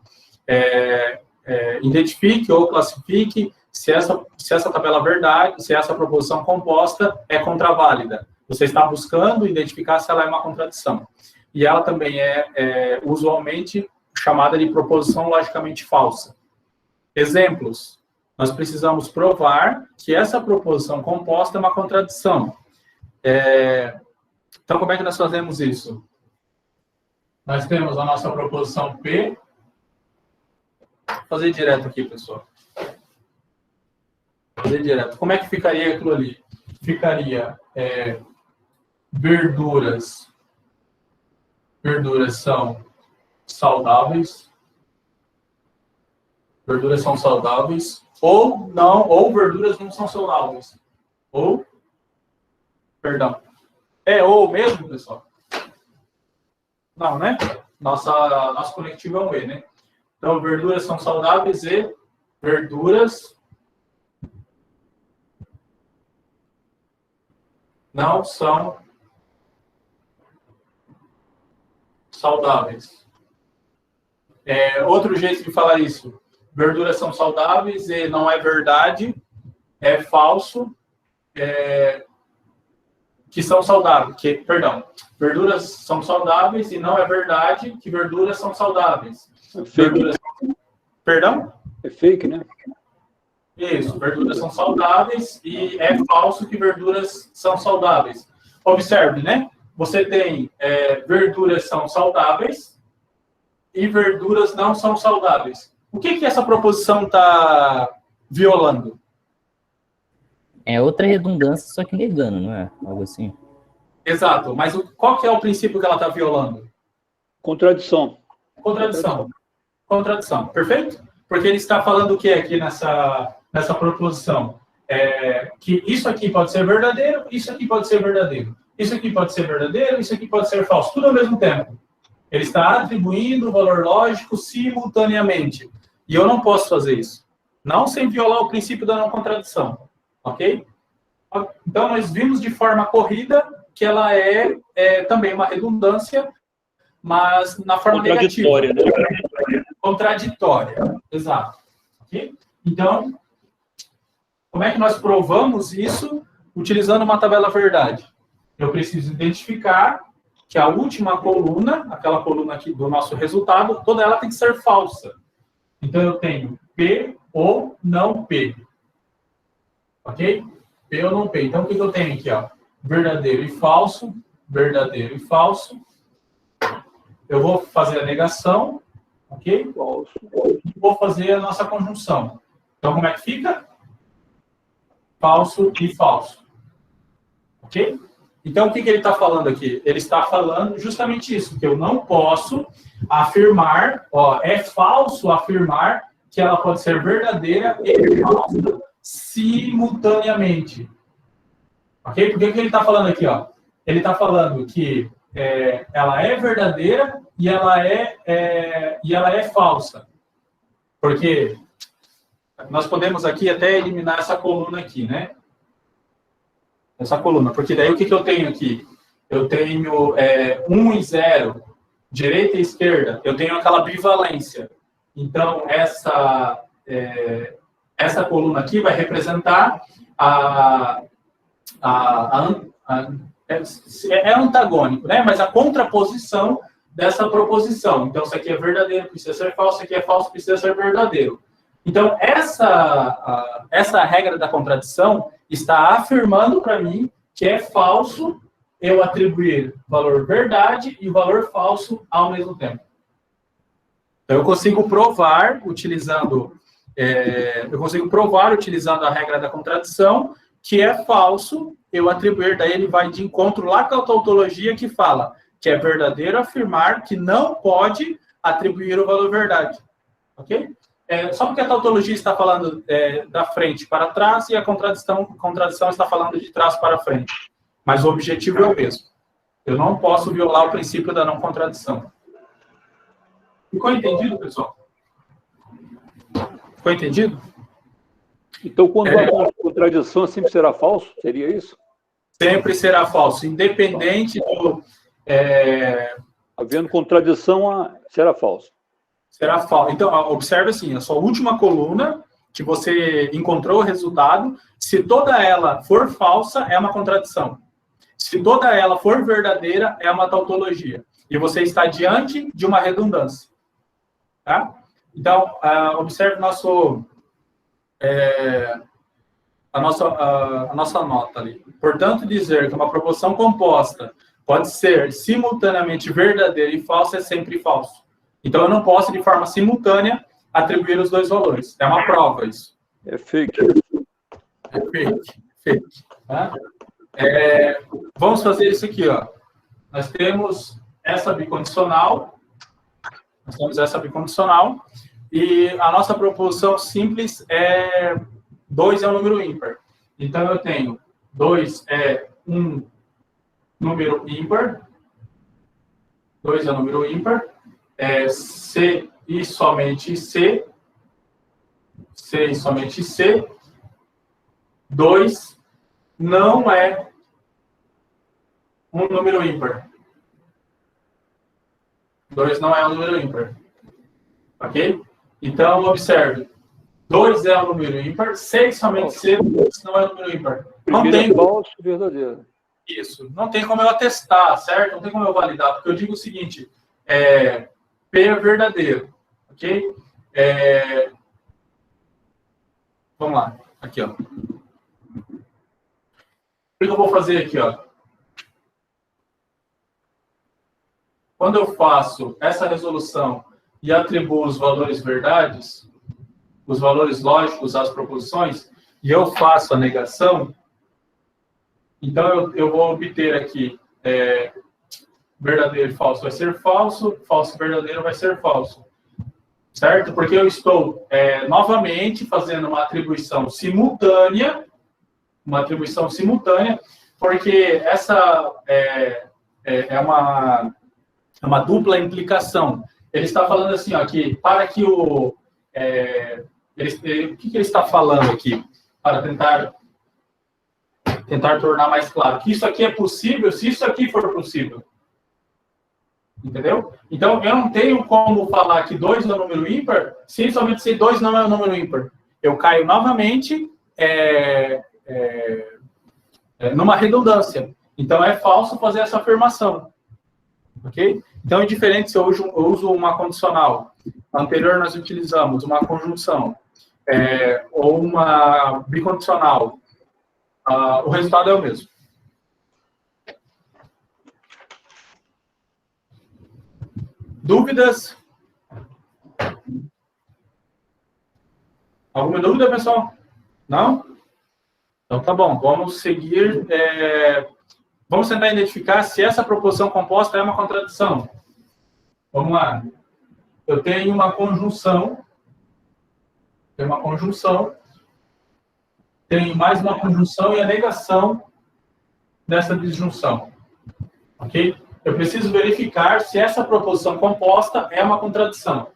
identifique ou classifique se essa tabela é verdade, se essa proposição composta é contraválida. Você está buscando identificar se ela é uma contradição. E ela também é usualmente chamada de proposição logicamente falsa. Exemplos. Nós precisamos provar que essa proposição composta é uma contradição. Então, como é que nós fazemos isso? Nós temos a nossa proposição P. Vou fazer direto aqui, pessoal. Fazer direto. Como é que ficaria aquilo ali? Ficaria verduras são saudáveis. Verduras são saudáveis. Ou não, ou verduras não são saudáveis. Ou, perdão. Ou mesmo, pessoal? Não, né? Nosso conectivo é um E, né? Então, verduras são saudáveis e verduras não são saudáveis. Outro jeito de falar isso. Verduras são saudáveis e não é verdade, é falso, que são saudáveis. Verduras são saudáveis e não é verdade que verduras são saudáveis. Verduras... Perdão? É fake, né? Isso, verduras são saudáveis e é falso que verduras são saudáveis. Observe, né? Você tem verduras são saudáveis e verduras não são saudáveis. O que essa proposição está violando? É outra redundância, só que negando, não é? Algo assim. Exato, mas qual que é o princípio que ela está violando? Contradição. Contradição, perfeito? Porque ele está falando o que aqui nessa proposição? Que isso aqui pode ser verdadeiro, isso aqui pode ser verdadeiro. Isso aqui pode ser verdadeiro, isso aqui pode ser falso. Tudo ao mesmo tempo. Ele está atribuindo o valor lógico simultaneamente. E eu não posso fazer isso. Não sem violar o princípio da não contradição. Ok? Então, nós vimos de forma corrida que ela é também uma redundância, mas na forma negativa. Né? Contraditória. Exato. Okay? Então, como é que nós provamos isso utilizando uma tabela verdade? Eu preciso identificar que a última coluna, aquela coluna aqui do nosso resultado, toda ela tem que ser falsa. Então, eu tenho P ou não P. Ok? P ou não P. Então, o que eu tenho aqui? Ó? Verdadeiro e falso. Verdadeiro e falso. Eu vou fazer a negação. Ok? Falso. E vou fazer a nossa conjunção. Então, como é que fica? Falso e falso. Ok? Então, o que ele está falando aqui? Ele está falando justamente isso, que eu não posso afirmar, é falso afirmar que ela pode ser verdadeira e falsa simultaneamente. Ok? Por que ele está falando aqui? Ele está falando que ela é verdadeira e ela é falsa. Porque nós podemos aqui até eliminar essa coluna aqui, né? Essa coluna, porque daí o que eu tenho aqui? Eu tenho 1 e 0, direita e esquerda, eu tenho aquela bivalência. Então, essa coluna aqui vai representar é antagônico, né? Mas a contraposição dessa proposição. Então, isso aqui é verdadeiro, precisa ser falso, isso aqui é falso, precisa ser verdadeiro. Então, essa regra da contradição está afirmando para mim que é falso eu atribuir valor verdade e valor falso ao mesmo tempo. Então, eu consigo provar utilizando a regra da contradição que é falso eu atribuir, daí ele vai de encontro lá com a tautologia que fala que é verdadeiro afirmar que não pode atribuir o valor verdade. Ok? Só porque a tautologia está falando da frente para trás e a contradição está falando de trás para frente. Mas o objetivo é o mesmo. Eu não posso violar o princípio da não contradição. Ficou entendido, pessoal? Ficou entendido? Então, quando a contradição sempre será falso? Seria isso? Sempre será falso, independente do... Havendo contradição, será falso. Será falso. Então, observe assim, a sua última coluna, que você encontrou o resultado, se toda ela for falsa, é uma contradição. Se toda ela for verdadeira, é uma tautologia. E você está diante de uma redundância. Tá? Então, observe a nossa nota ali. Portanto, dizer que uma proposição composta pode ser simultaneamente verdadeira e falsa é sempre falso. Então, eu não posso, de forma simultânea, atribuir os dois valores. É uma prova isso. É fake. É fake. Tá? Vamos fazer isso aqui, ó. Nós temos essa bicondicional. E a nossa proposição simples é 2 é um número ímpar. Então, eu tenho 2 é um número ímpar. 2 é um número ímpar. C e somente C. C e somente C. 2 não é um número ímpar. 2 não é um número ímpar. Ok? Então, observe. 2 é um número ímpar. C e somente C não é um número ímpar. Não tem falso, verdadeiro. Isso. Não tem como eu atestar, certo? Não tem como eu validar, porque eu digo o seguinte, P é verdadeiro, ok? Vamos lá, aqui, ó. O que eu vou fazer aqui, ó? Quando eu faço essa resolução e atribuo os valores verdades, os valores lógicos às proposições, e eu faço a negação, então eu vou obter aqui verdadeiro e falso vai ser falso, falso e verdadeiro vai ser falso. Certo? Porque eu estou novamente fazendo uma atribuição simultânea, porque essa é uma dupla implicação. Ele está falando assim, ó, que para que o que ele está falando aqui? Para tentar tornar mais claro que isso aqui é possível se isso aqui for possível. Entendeu? Então, eu não tenho como falar que 2 é um número ímpar se somente se 2 não é um número ímpar. Eu caio novamente numa redundância. Então, é falso fazer essa afirmação. Ok? Então, é diferente se eu uso uma condicional. Anterior, nós utilizamos uma conjunção ou uma bicondicional. O resultado é o mesmo. Dúvidas? Alguma dúvida, pessoal? Não? Então, tá bom. Vamos seguir. Vamos tentar identificar se essa proposição composta é uma contradição. Vamos lá. Eu tenho uma conjunção. Tenho mais uma conjunção e a negação dessa disjunção. Ok? Eu preciso verificar se essa proposição composta é uma contradição.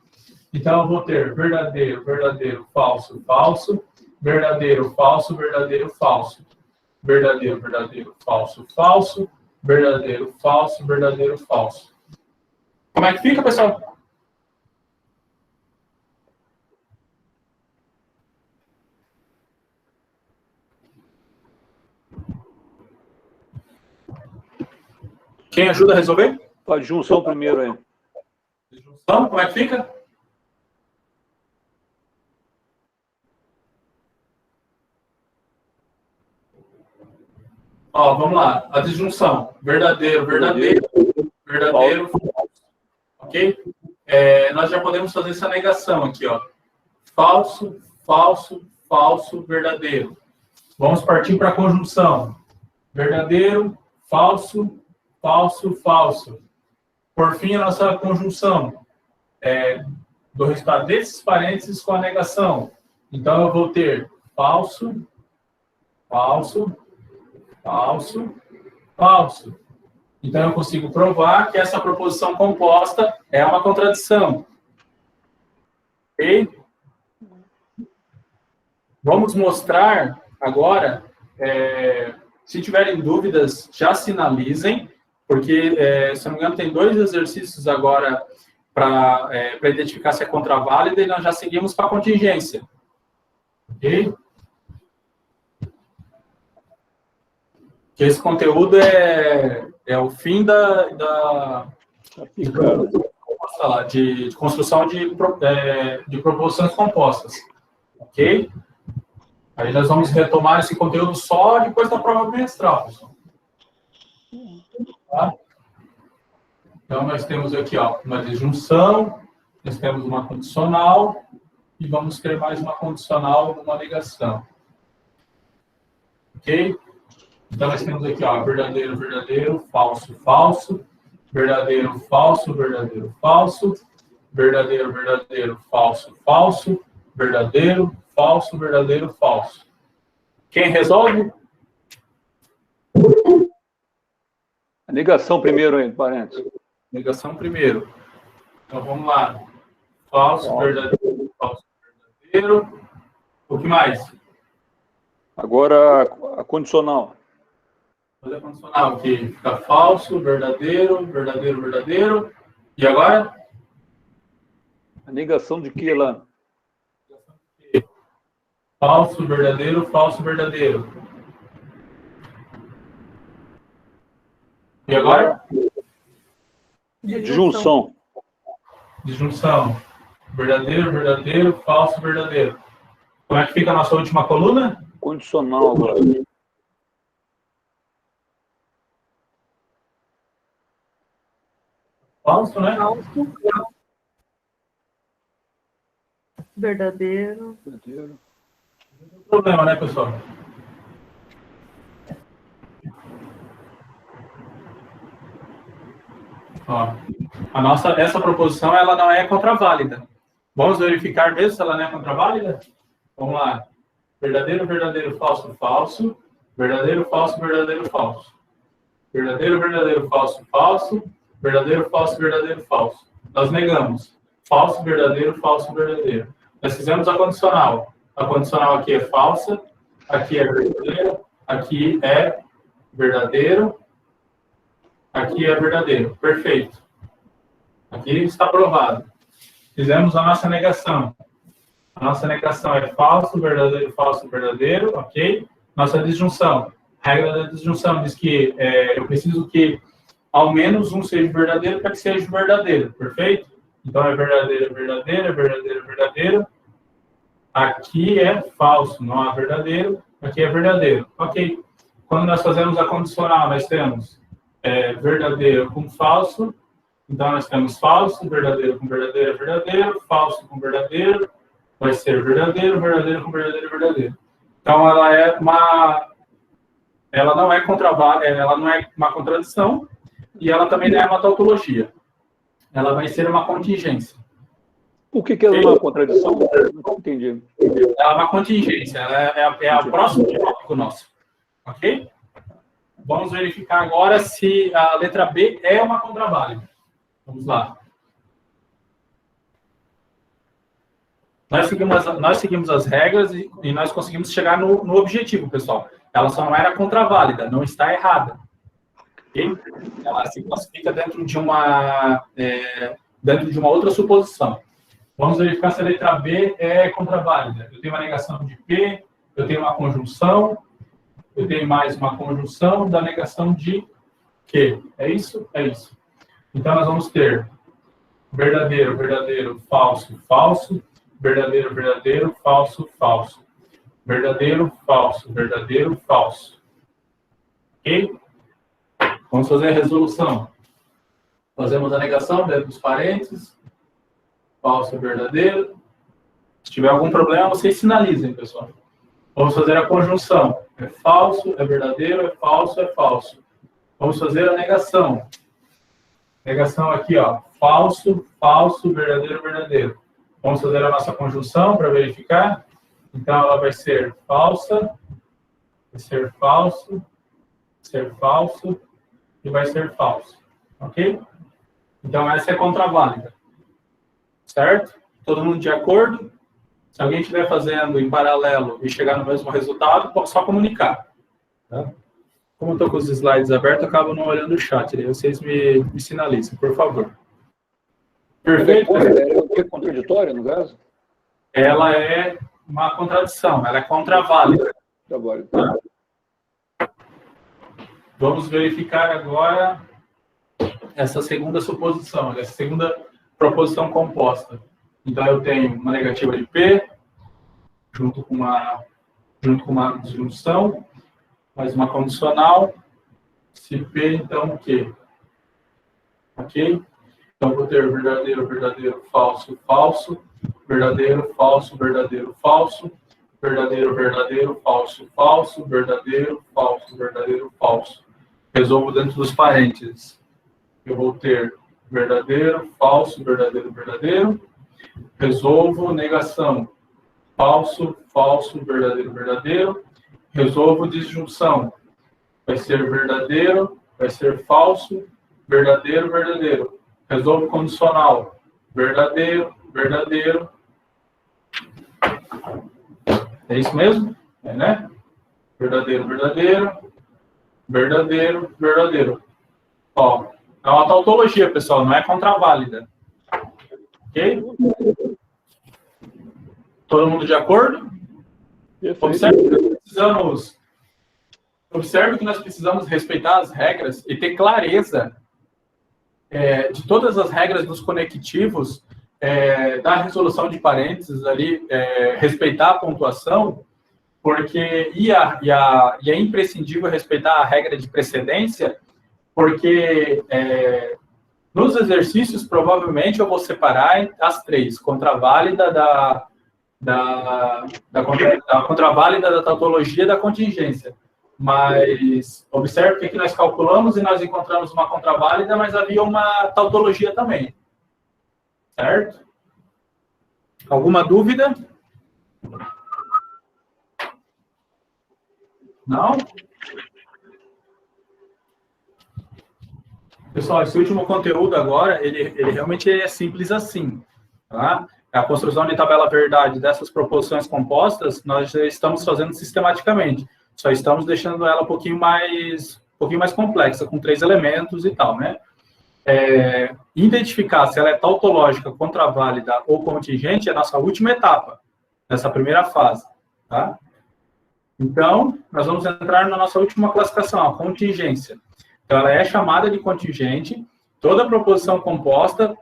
Então, eu vou ter verdadeiro, verdadeiro, falso, falso, verdadeiro, falso, verdadeiro, falso. Verdadeiro, verdadeiro, falso, falso, verdadeiro, falso, verdadeiro, falso. Como é que fica, pessoal? Quem ajuda a resolver? A junção primeiro aí. Junção, como é que fica? Ó, vamos lá. A disjunção. Verdadeiro, verdadeiro, verdadeiro, falso. Ok? Nós já podemos fazer essa negação aqui, ó. Falso, falso, falso, verdadeiro. Vamos partir para a conjunção. Verdadeiro, falso, falso, falso. Por fim, a nossa conjunção do resultado desses parênteses com a negação. Então, eu vou ter falso, falso, falso, falso. Então, eu consigo provar que essa proposição composta é uma contradição. Ok? Vamos mostrar agora, se tiverem dúvidas, já sinalizem. porque, se não me engano, tem 2 exercícios agora para identificar se é contraválida e nós já seguimos para a contingência. Ok? Que esse conteúdo é o fim de construção de proposições compostas. Ok? Aí nós vamos retomar esse conteúdo só depois da prova bimestral, pessoal. Tá? Então, nós temos aqui uma disjunção, nós temos uma condicional, e vamos ter mais uma condicional numa negação. Ok? Então, nós temos aqui, verdadeiro, verdadeiro, falso, falso, verdadeiro, falso, verdadeiro, falso, verdadeiro, verdadeiro, falso, falso, verdadeiro, falso, verdadeiro, falso. Quem resolve? A negação primeiro, aí, parênteses. Negação primeiro. Então, vamos lá. Falso, verdadeiro, falso, verdadeiro. O que mais? Agora, a condicional. Fazer a condicional aqui. Fica falso, verdadeiro, verdadeiro, verdadeiro. E agora? A negação de que lá? Falso, verdadeiro, falso, verdadeiro. E agora? Disjunção. Disjunção. Verdadeiro, verdadeiro, falso, verdadeiro. Como é que fica a nossa última coluna? Condicional agora. Falso, né? Falso. Verdadeiro. Verdadeiro. Não tem problema, né, pessoal? Essa proposição ela não é contraválida. Vamos verificar mesmo se ela não é contraválida? Vamos lá. Verdadeiro, verdadeiro, falso, falso. Verdadeiro, falso, verdadeiro, falso. Verdadeiro, verdadeiro, falso, falso. Verdadeiro, falso, verdadeiro, falso. Nós negamos. Falso, verdadeiro, falso, verdadeiro. Nós fizemos a condicional. A condicional aqui é falsa, aqui é verdadeiro, aqui é verdadeiro, aqui é verdadeiro. Perfeito. Aqui está provado. Fizemos a nossa negação. A nossa negação é falso, verdadeiro, ok? Nossa disjunção. A regra da disjunção diz que eu preciso que ao menos um seja verdadeiro para que seja verdadeiro, perfeito? Então é verdadeiro, verdadeiro, é verdadeiro, verdadeiro. Aqui é falso, não há verdadeiro. Aqui é verdadeiro, ok? Quando nós fazemos a condicional, nós temos verdadeiro com falso. Então nós temos falso, verdadeiro com verdadeiro é verdadeiro, falso com verdadeiro vai ser verdadeiro, verdadeiro com verdadeiro é verdadeiro. Então ela não é ela não é uma contradição e ela também não é uma tautologia. Ela vai ser uma contingência. Por que ela é uma contradição? Não entendi. Ela é uma contingência, ela é o próximo tópico nosso. Ok? Vamos verificar agora se a letra B é uma contraválida. Vamos lá. Nós seguimos as regras e nós conseguimos chegar no objetivo, pessoal. Ela só não era contraválida, não está errada. Okay? Ela se classifica dentro de uma outra suposição. Vamos verificar se a letra B é contraválida. Eu tenho uma negação de P, eu tenho uma conjunção, eu tenho mais uma conjunção da negação de Q. É isso? É isso. Então, nós vamos ter verdadeiro, verdadeiro, falso, falso, verdadeiro, verdadeiro, falso, falso. Verdadeiro, falso, verdadeiro, falso. Ok? Vamos fazer a resolução. Fazemos a negação dentro dos parênteses. Falso, verdadeiro. Se tiver algum problema, vocês sinalizem, pessoal. Vamos fazer a conjunção. É falso, é verdadeiro, é falso, é falso. Vamos fazer a negação. Negação aqui, ó. Falso, falso, verdadeiro, verdadeiro. Vamos fazer a nossa conjunção para verificar. Então, ela vai ser falsa, vai ser falso e vai ser falso. Ok? Então, essa é contraválida. Certo? Todo mundo de acordo? Se alguém estiver fazendo em paralelo e chegar no mesmo resultado, pode só comunicar. Tá? Como eu estou com os slides abertos, eu acabo não olhando o chat. Aí vocês me sinalizem, por favor. Perfeito? É o que? Contraditória, no caso? Ela é uma contradição, ela é contraválida. Trabalho. Vamos verificar agora essa segunda suposição, essa segunda proposição composta. Então, eu tenho uma negativa de P, junto com uma disjunção, mais uma condicional. Se P, então, o quê? Ok? Então, vou ter verdadeiro, verdadeiro, falso, falso, verdadeiro, falso, verdadeiro, falso, verdadeiro, verdadeiro, falso, falso, verdadeiro, falso, verdadeiro, falso. Resolvo dentro dos parênteses. Eu vou ter verdadeiro, falso, verdadeiro, verdadeiro. Resolvo negação. Falso, falso, verdadeiro, verdadeiro. Resolvo disjunção. Vai ser verdadeiro, vai ser falso, verdadeiro, verdadeiro. Resolvo condicional. Verdadeiro, verdadeiro. É isso mesmo? É, né? Verdadeiro, verdadeiro. Verdadeiro, verdadeiro. Ó, é uma tautologia, pessoal, não é contraválida. Ok? Todo mundo de acordo? Observe que nós precisamos respeitar as regras e ter clareza de todas as regras dos conectivos, da resolução de parênteses ali, respeitar a pontuação, porque é imprescindível respeitar a regra de precedência, porque nos exercícios provavelmente eu vou separar as três: contraválida da contraválida da tautologia da contingência. Mas observe que aqui nós calculamos e nós encontramos uma contraválida, mas havia uma tautologia também. Certo? Alguma dúvida? Não? Pessoal, esse último conteúdo agora, ele realmente é simples assim. Tá? A construção de tabela verdade dessas proposições compostas, nós já estamos fazendo sistematicamente. Só estamos deixando ela um pouquinho mais complexa, com 3 elementos e tal, né? Identificar se ela é tautológica, contraválida ou contingente é a nossa última etapa, nessa primeira fase, tá? Então, nós vamos entrar na nossa última classificação, a contingência. Então, ela é chamada de contingente, toda proposição composta,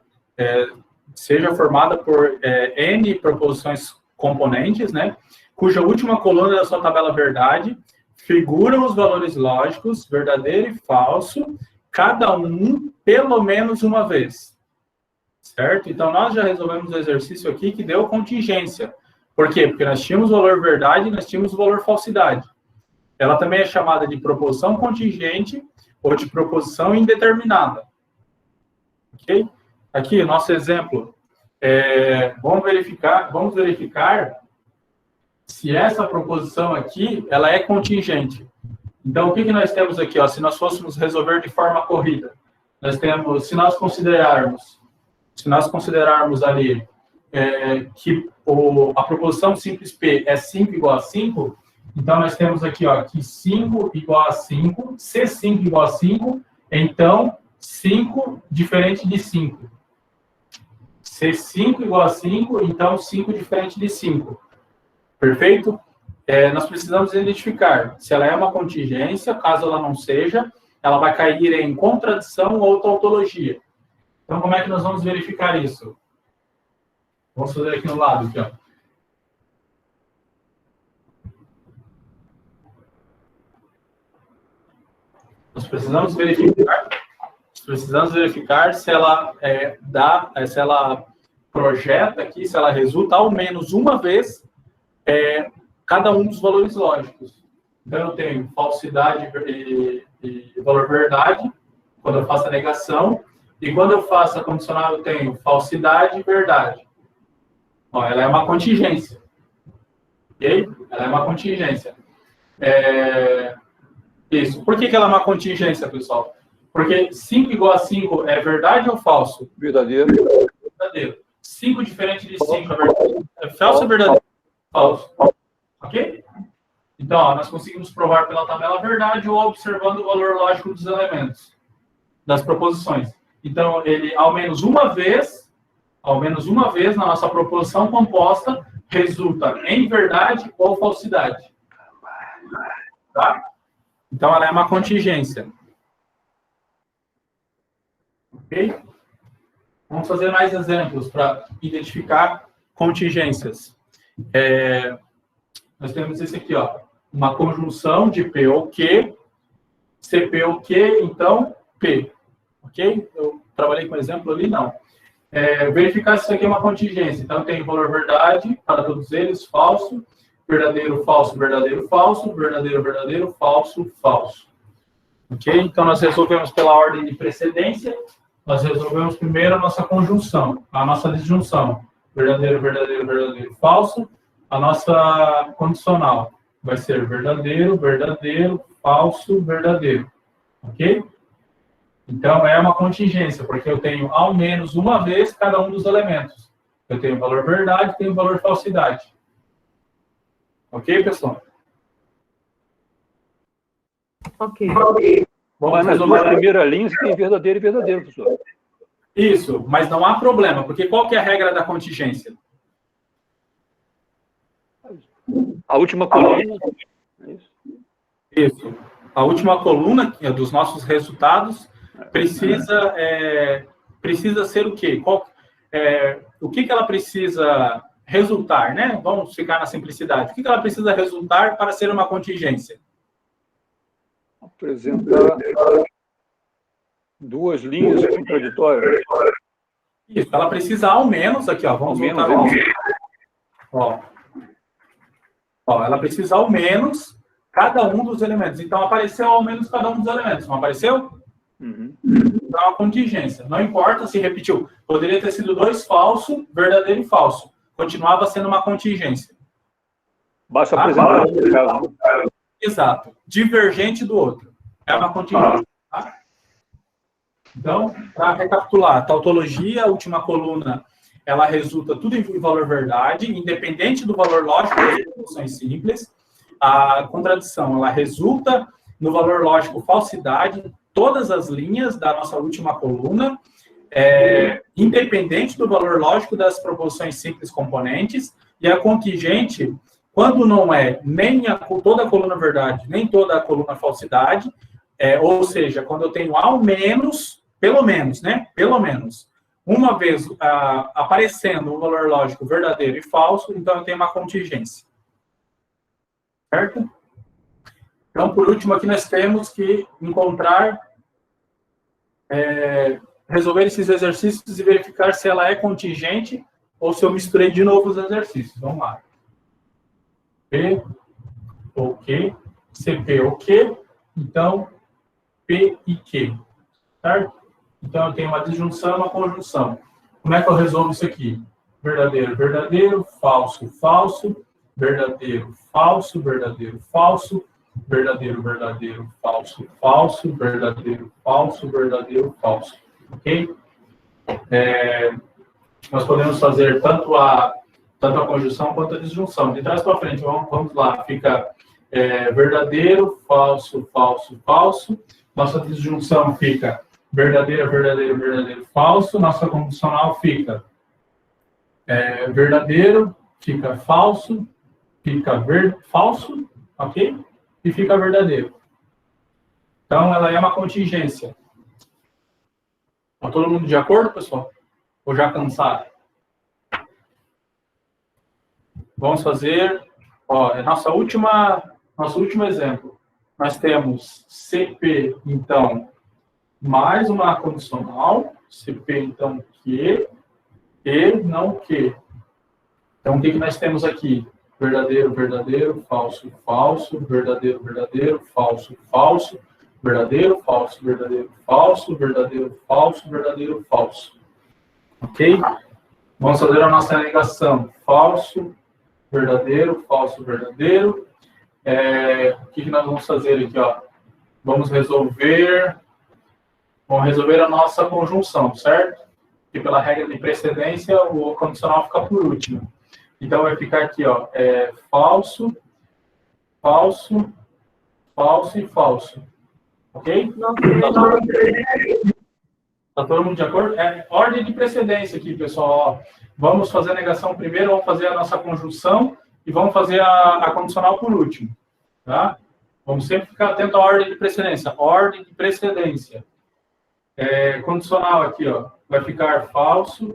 seja formada por N proposições componentes, né? Cuja última coluna da sua tabela verdade figuram os valores lógicos, verdadeiro e falso, cada um pelo menos uma vez. Certo? Então, nós já resolvemos o exercício aqui que deu contingência. Por quê? Porque nós tínhamos o valor verdade e nós tínhamos o valor falsidade. Ela também é chamada de proposição contingente ou de proposição indeterminada. Ok? Aqui, o nosso exemplo. Vamos verificar se essa proposição aqui, ela é contingente. Então, o que nós temos aqui? Ó, se nós fôssemos resolver de forma corrida, nós temos, se nós considerarmos ali que a proposição simples P é 5 igual a 5, então nós temos aqui, ó, que 5 igual a 5, se 5 igual a 5, então 5 diferente de 5. Se 5 igual a 5, então 5 diferente de 5. Perfeito? Nós precisamos identificar se ela é uma contingência. Caso ela não seja, ela vai cair em contradição ou tautologia. Então, como é que nós vamos verificar isso? Vamos fazer aqui no lado, aqui, ó. Nós precisamos verificar se ela se ela projeta aqui, se ela resulta ao menos uma vez cada um dos valores lógicos. Então, eu tenho falsidade e valor verdade, quando eu faço a negação, e quando eu faço a condicional, eu tenho falsidade e verdade. Ó, ela é uma contingência. Ok? Ela é uma contingência. Isso. Por que ela é uma contingência, pessoal? Porque 5 igual a 5 é verdade ou falso? Verdadeiro. Verdadeiro. 5 diferente de 5 é verdade. É falso ou verdadeiro? Falso. Ok? Então, ó, nós conseguimos provar pela tabela a verdade ou observando o valor lógico dos elementos, das proposições. Então, ele, ao menos uma vez na nossa proposição composta, resulta em verdade ou falsidade. Tá? Então, ela é uma contingência. Ok? Vamos fazer mais exemplos para identificar contingências. Nós temos esse aqui, ó, uma conjunção de P ou Q, CP ou Q, então P. Ok? Eu trabalhei com exemplo ali, não. Verificar se isso aqui é uma contingência. Então, tem valor verdade para todos eles, falso, verdadeiro, falso, verdadeiro, falso, verdadeiro, verdadeiro, falso, falso. Ok? Então, nós resolvemos pela ordem de precedência. Nós resolvemos primeiro a nossa conjunção, a nossa disjunção. Verdadeiro, verdadeiro, verdadeiro, falso. A nossa condicional vai ser verdadeiro, verdadeiro, falso, verdadeiro. Ok? Então, é uma contingência, porque eu tenho ao menos uma vez cada um dos elementos. Eu tenho valor verdade, tenho valor falsidade. Ok, pessoal? Ok. Mas nas duas primeiras linhas tem verdadeiro e verdadeiro, professor. Isso, mas não há problema, porque qual que é a regra da contingência? A última coluna. Isso. A última coluna dos nossos resultados precisa ser o quê? O que ela precisa resultar, né? Vamos ficar na simplicidade. O que ela precisa resultar para ser uma contingência? Apresentar duas linhas contraditórias. Isso, ela precisa ao menos, aqui, ó, vamos voltar ao menos. Ó, ela precisa ao menos cada um dos elementos. Então, apareceu ao menos cada um dos elementos. Não apareceu? Uhum. Então, é uma contingência. Não importa se repetiu. Poderia ter sido dois falso, verdadeiro e falso. Continuava sendo uma contingência. Basta apresentar um caso. Exato. Divergente do outro. É uma contingência. Tá? Então, para recapitular, a tautologia, a última coluna, ela resulta tudo em valor verdade, independente do valor lógico das proposições simples. A contradição, ela resulta no valor lógico falsidade, todas as linhas da nossa última coluna, independente do valor lógico das proposições simples componentes, e a contingente, quando não é nem toda a coluna verdade, nem toda a coluna falsidade, ou seja, quando eu tenho ao menos, pelo menos, né? Pelo menos, uma vez aparecendo o valor lógico verdadeiro e falso, então eu tenho uma contingência. Certo? Então, por último, aqui nós temos que encontrar, resolver esses exercícios e verificar se ela é contingente ou se eu misturei de novo os exercícios. Vamos lá. P, ou Q, CP ou Q, então P e Q. Certo? Então, eu tenho uma disjunção e uma conjunção. Como é que eu resolvo isso aqui? Verdadeiro, verdadeiro, falso, falso, verdadeiro, falso, verdadeiro, falso, verdadeiro, verdadeiro, falso, falso, verdadeiro, falso, verdadeiro, falso. Ok? Nós podemos fazer tanto a conjunção quanto a disjunção. De trás para frente, vamos lá. Fica verdadeiro, falso, falso, falso. Nossa disjunção fica verdadeiro, verdadeiro, verdadeiro, falso. Nossa condicional fica verdadeiro, fica falso, fica falso, ok? E fica verdadeiro. Então, ela é uma contingência. Está todo mundo de acordo, pessoal? Ou já cansado? Vamos fazer, nosso último exemplo. Nós temos CP, então, mais uma condicional, CP, então, Q, e não Q. Então, o que nós temos aqui? Verdadeiro, verdadeiro, falso, falso, verdadeiro, verdadeiro, falso, falso, verdadeiro, falso, verdadeiro, falso, verdadeiro, falso, verdadeiro, falso. Ok? Vamos fazer a nossa negação. Falso, verdadeiro, falso, verdadeiro. O que nós vamos fazer aqui? Ó? Vamos resolver a nossa conjunção, certo? E pela regra de precedência, o condicional fica por último. Então, vai ficar aqui, ó, falso, falso, falso e falso. Ok? Tá todo mundo de acordo? É ordem de precedência aqui, pessoal. Ó, vamos fazer a negação primeiro, vamos fazer a nossa conjunção e vamos fazer a condicional por último. Tá? Vamos sempre ficar atento à ordem de precedência. Ordem de precedência. Condicional aqui, ó. Vai ficar falso,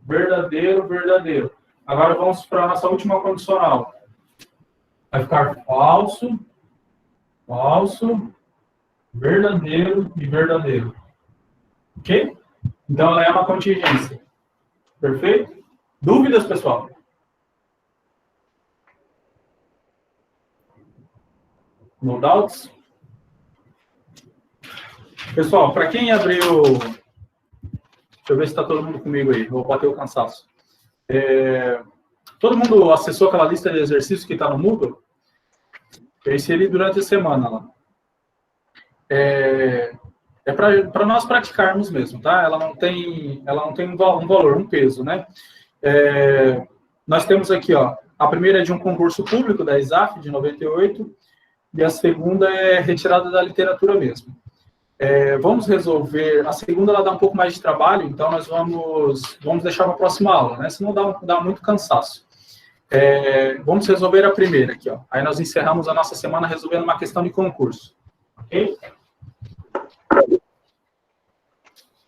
verdadeiro, verdadeiro. Agora vamos para a nossa última condicional. Vai ficar falso, falso, verdadeiro e verdadeiro. Ok? Então, ela é uma contingência. Perfeito? Dúvidas, pessoal? No doubts? Pessoal, para quem abriu... Deixa eu ver se está todo mundo comigo aí. Vou bater o cansaço. Todo mundo acessou aquela lista de exercícios que está no Moodle? Eu inseri durante a semana lá. Para nós praticarmos mesmo, tá? Ela não tem um valor, um peso, né? Nós temos aqui, ó, a primeira é de um concurso público da ESAF, de 98, e a segunda é retirada da literatura mesmo. Vamos resolver, a segunda ela dá um pouco mais de trabalho, então nós vamos deixar para a próxima aula, né? Senão dá muito cansaço. Vamos resolver a primeira aqui, ó. Aí nós encerramos a nossa semana resolvendo uma questão de concurso. Ok?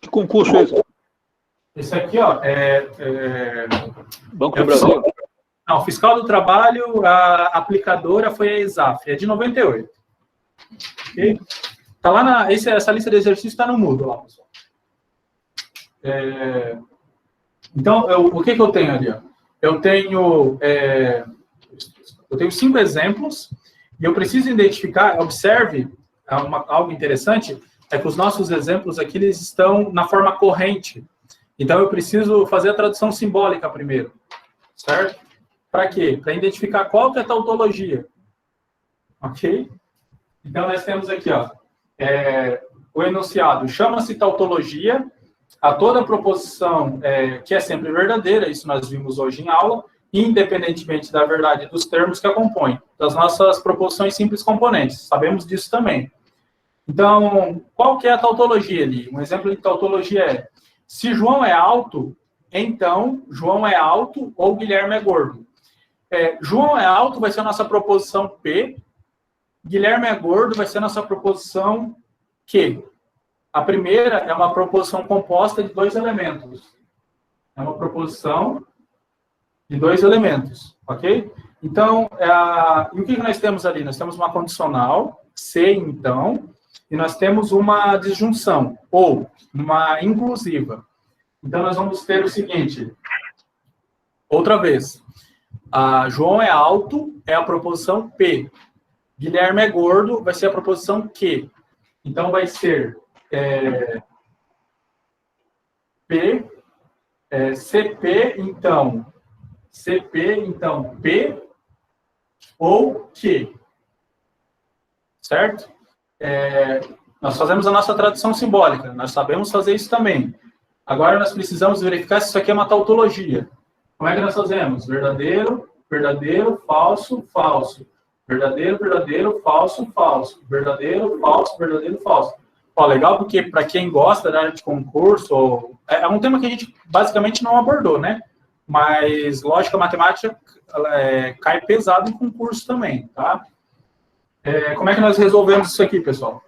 Que concurso é esse? Esse aqui, ó, Banco do Brasil? Não, Fiscal do Trabalho, a aplicadora foi a ESAF, é de 98. Ok? Tá lá essa lista de exercícios está no Moodle lá, pessoal. Então, o que eu tenho ali? Ó? Eu tenho 5 exemplos e eu preciso identificar, observe, algo interessante, é que os nossos exemplos aqui, eles estão na forma corrente. Então, eu preciso fazer a tradução simbólica primeiro, certo? Para quê? Para identificar qual que é a tautologia. Ok? Então, nós temos aqui, ó, o enunciado chama-se tautologia a toda proposição que é sempre verdadeira, isso nós vimos hoje em aula, independentemente da verdade dos termos que a compõem, das nossas proposições simples componentes, sabemos disso também. Então, qual que é a tautologia ali? Um exemplo de tautologia é, se João é alto, então João é alto ou Guilherme é gordo. João é alto vai ser a nossa proposição P, Guilherme é gordo vai ser a nossa proposição Q. A primeira é uma proposição composta de 2 elementos. É uma proposição de 2 elementos, ok? Então, e o que nós temos ali? Nós temos uma condicional, C, então, e nós temos uma disjunção, ou uma inclusiva. Então, nós vamos ter o seguinte, outra vez, João é alto, é a proposição P. Guilherme é gordo, vai ser a proposição Q. Então, vai ser CP, então P ou Q. Certo? Nós fazemos a nossa tradução simbólica, nós sabemos fazer isso também. Agora, nós precisamos verificar se isso aqui é uma tautologia. Como é que nós fazemos? Verdadeiro, verdadeiro, falso, falso. Verdadeiro, verdadeiro, falso, falso. Verdadeiro, falso, verdadeiro, falso. Ó, legal, porque para quem gosta da área de concurso, é um tema que a gente basicamente não abordou, né? Mas lógica matemática cai pesado em concurso também, tá? Como é que nós resolvemos isso aqui, pessoal?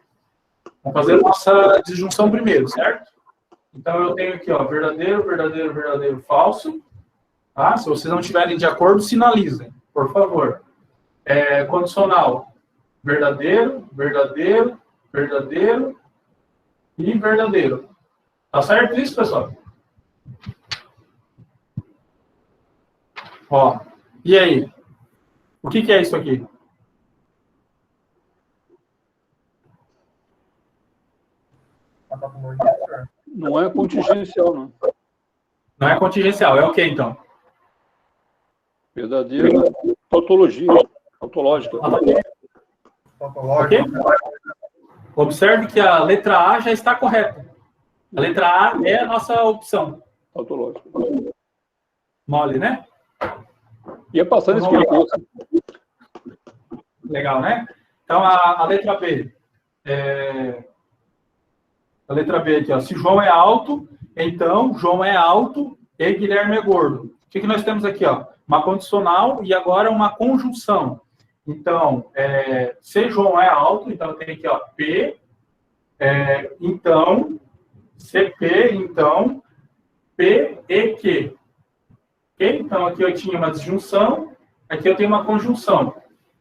Vamos fazer a nossa disjunção primeiro, certo? Então, eu tenho aqui, ó, verdadeiro, verdadeiro, verdadeiro, falso. Tá? Se vocês não estiverem de acordo, sinalizem, por favor. Condicional, verdadeiro, verdadeiro, verdadeiro e verdadeiro. Tá certo isso, pessoal? Ó, e aí? O que é isso aqui? Não é contingencial, não. Não é contingencial, é o que então? Verdadeira tautologia. Tautológica. Ok? Observe que a letra A já está correta. A letra A é a nossa opção. Tautológica. Mole, né? Ia passando esse concurso. Legal, né? Então, a letra B. A letra B aqui, ó. Se João é alto, então João é alto e Guilherme é gordo. O que nós temos aqui, ó? Uma condicional e agora uma conjunção. Então, se João é alto, então eu tenho aqui, ó, P, então, CP, então, P e Q. Ok? Então, aqui eu tinha uma disjunção, aqui eu tenho uma conjunção.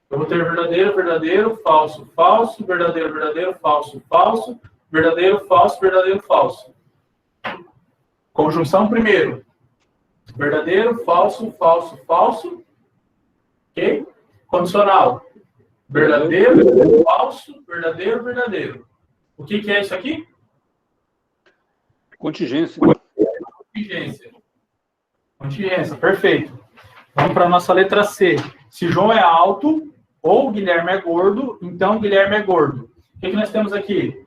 Eu vou ter verdadeiro, verdadeiro, falso, falso, verdadeiro, verdadeiro, falso, falso, verdadeiro, falso, verdadeiro, falso. Conjunção primeiro. Verdadeiro, falso, falso, falso. Ok? Condicional. Verdadeiro, falso, verdadeiro, verdadeiro. O que é isso aqui? Contingência. Contingência. Contingência, perfeito. Vamos para a nossa letra C. Se João é alto ou Guilherme é gordo, então Guilherme é gordo. O que nós temos aqui?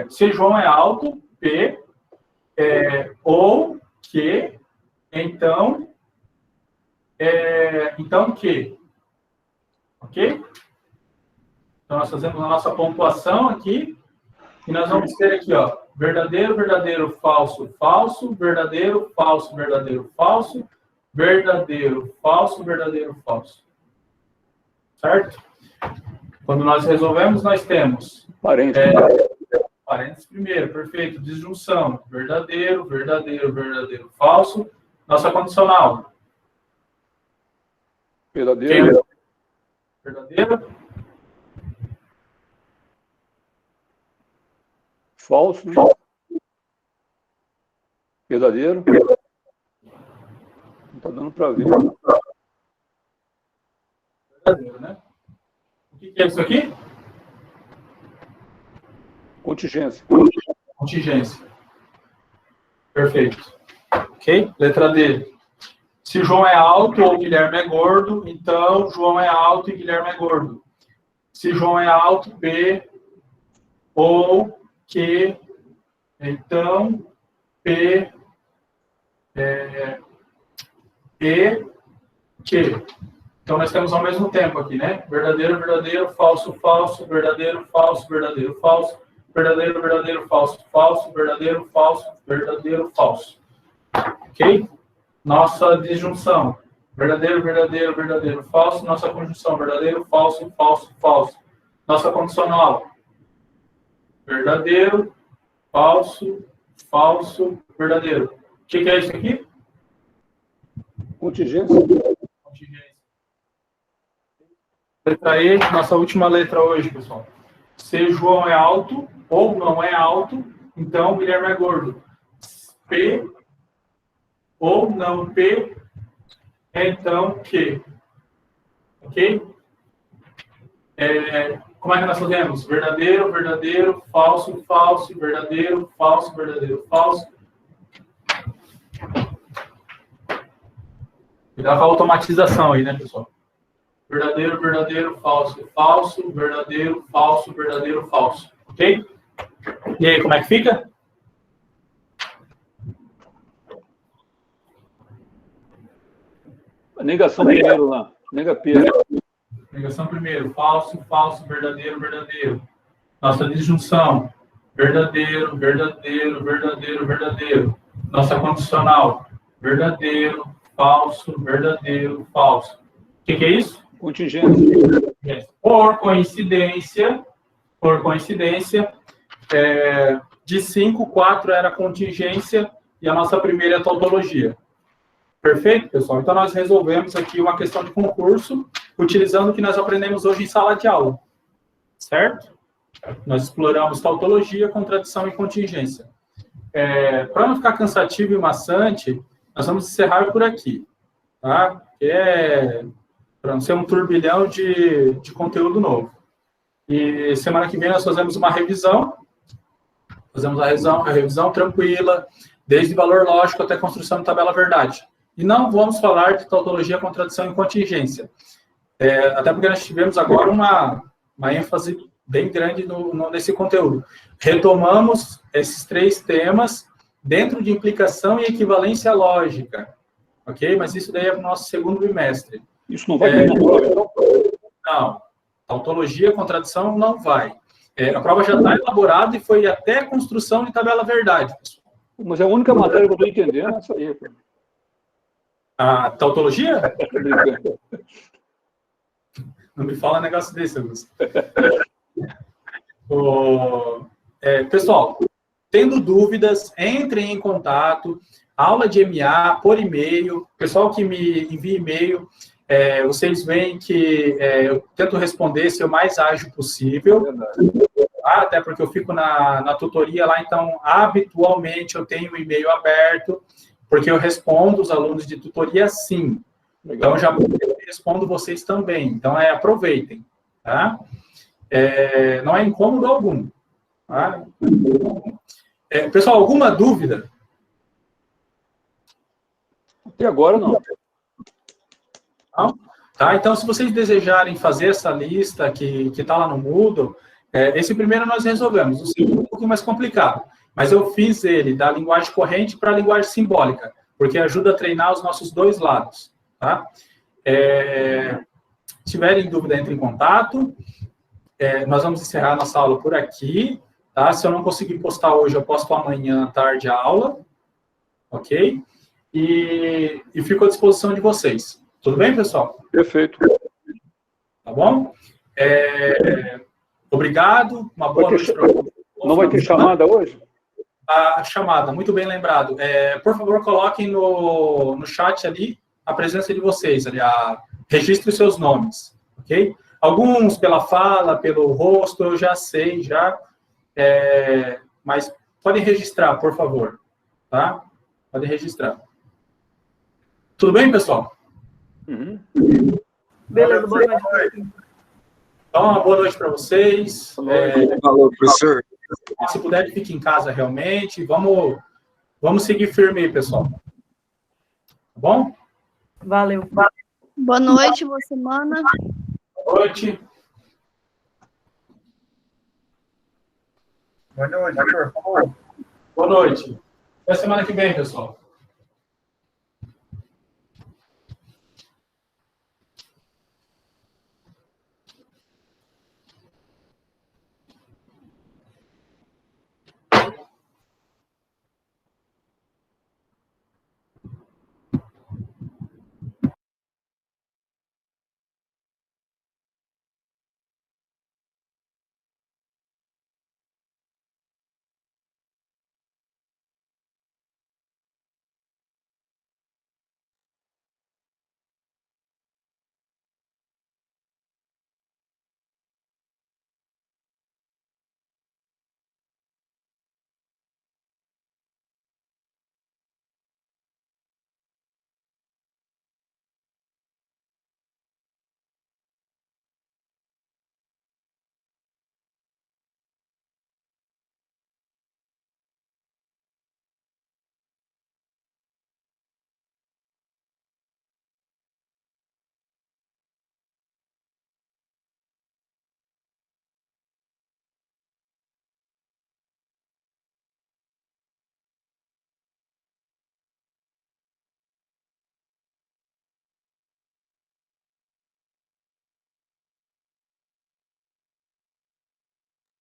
Se João é alto, P, ou Q, então Q. Ok? Então, nós fazemos a nossa pontuação aqui, e nós vamos ter aqui, ó, verdadeiro, verdadeiro, falso, falso, verdadeiro, falso, verdadeiro, falso, verdadeiro, falso, verdadeiro, falso. Certo? Quando nós resolvemos, nós temos... Parênteses primeiro, perfeito. Disjunção, verdadeiro, verdadeiro, verdadeiro, falso. Nossa condicional. Verdadeiro. Verdadeiro. Falso. Verdadeiro. Não está dando para ver. Verdadeiro, né? O que é isso aqui? Contingência. Contingência. Perfeito. Ok? Letra D. Se João é alto ou Guilherme é gordo, então João é alto e Guilherme é gordo. Se João é alto, P, ou Q, então P, E, Q. Então, nós temos ao mesmo tempo aqui, né? Verdadeiro, verdadeiro, falso, falso, verdadeiro, falso, verdadeiro, falso, verdadeiro, verdadeiro, falso, falso, verdadeiro, falso, verdadeiro, falso. Ok? Nossa disjunção. Verdadeiro, verdadeiro, verdadeiro, falso. Nossa conjunção. Verdadeiro, falso, falso, falso. Nossa condicional. Verdadeiro, falso, falso, verdadeiro. O que é isso aqui? Contingência. Contingência. Letra E, nossa última letra hoje, pessoal. Se João é alto ou não é alto, então Guilherme é gordo. P ou não P, então Q. Ok? Como é que nós fazemos? Verdadeiro, verdadeiro, falso, falso, verdadeiro, falso, verdadeiro, falso. Cuidado com a automatização aí, né, pessoal? Verdadeiro, verdadeiro, falso, falso, verdadeiro, falso, verdadeiro, falso. Ok? E aí, como é que fica? A negação primeiro lá. Nega P. Negação primeiro. Falso, falso, verdadeiro, verdadeiro. Nossa disjunção. Verdadeiro, verdadeiro, verdadeiro, verdadeiro. Nossa condicional. Verdadeiro, falso, verdadeiro, falso. O que é isso? Contingência. Por coincidência, de 5, 4 era contingência e a nossa primeira é tautologia. Perfeito, pessoal? Então, nós resolvemos aqui uma questão de concurso utilizando o que nós aprendemos hoje em sala de aula. Certo? Nós exploramos tautologia, contradição e contingência. Para não ficar cansativo e maçante, nós vamos encerrar por aqui. Tá? Para não ser um turbilhão de conteúdo novo. E semana que vem nós fazemos uma revisão. Fazemos a revisão tranquila, desde valor lógico até construção de tabela verdade. E não vamos falar de tautologia, contradição e contingência. Até porque nós tivemos agora uma ênfase bem grande nesse conteúdo. Retomamos esses 3 temas dentro de implicação e equivalência lógica. Ok? Mas isso daí é o nosso segundo bimestre. Isso não vai ter na prova, então? Não. Tautologia, contradição, não vai. A prova já está elaborada e foi até construção de tabela verdade, pessoal. Mas é a única matéria que eu estou entendendo é essa aí. Pô. A tautologia? Tô brincando. Não me fala negócio desse, Augusto. Pessoal, tendo dúvidas, entrem em contato. Aula de MA por e-mail. Pessoal que me envia e-mail, vocês veem que eu tento responder se o mais ágil possível. Até porque eu fico na tutoria lá, então, habitualmente, eu tenho o e-mail aberto, porque eu respondo os alunos de tutoria sim. Então, já respondo vocês também. Então, aproveitem. Tá? Não é incômodo algum. Tá? Pessoal, alguma dúvida? Até agora, não. Não? Tá? Então, se vocês desejarem fazer essa lista que está lá no Moodle, esse primeiro nós resolvemos. O segundo é um pouquinho mais complicado. Mas eu fiz ele da linguagem corrente para a linguagem simbólica, porque ajuda a treinar os nossos dois lados. Tá? Se tiverem dúvida, entre em contato. Nós vamos encerrar a nossa aula por aqui. Tá? Se eu não conseguir postar hoje, eu posto amanhã à tarde a aula. Ok? E fico à disposição de vocês. Tudo bem, pessoal? Perfeito. Tá bom? Obrigado. Uma boa noite para vocês. Não vai ter chamada hoje? A chamada, muito bem lembrado. Por favor, coloquem no chat ali a presença de vocês. Ali, registre os seus nomes. Ok? Alguns pela fala, pelo rosto, eu já sei, já. Mas podem registrar, por favor. Tá? Podem registrar. Tudo bem, pessoal? Uhum. Beleza, boa noite. Então, uma boa noite para vocês. Falou, professor. Se puder, fique em casa realmente. Vamos seguir firme aí, pessoal. Tá bom? Valeu. Boa noite, boa semana. Boa noite. Boa noite, doutor. Boa noite. Até semana que vem, pessoal.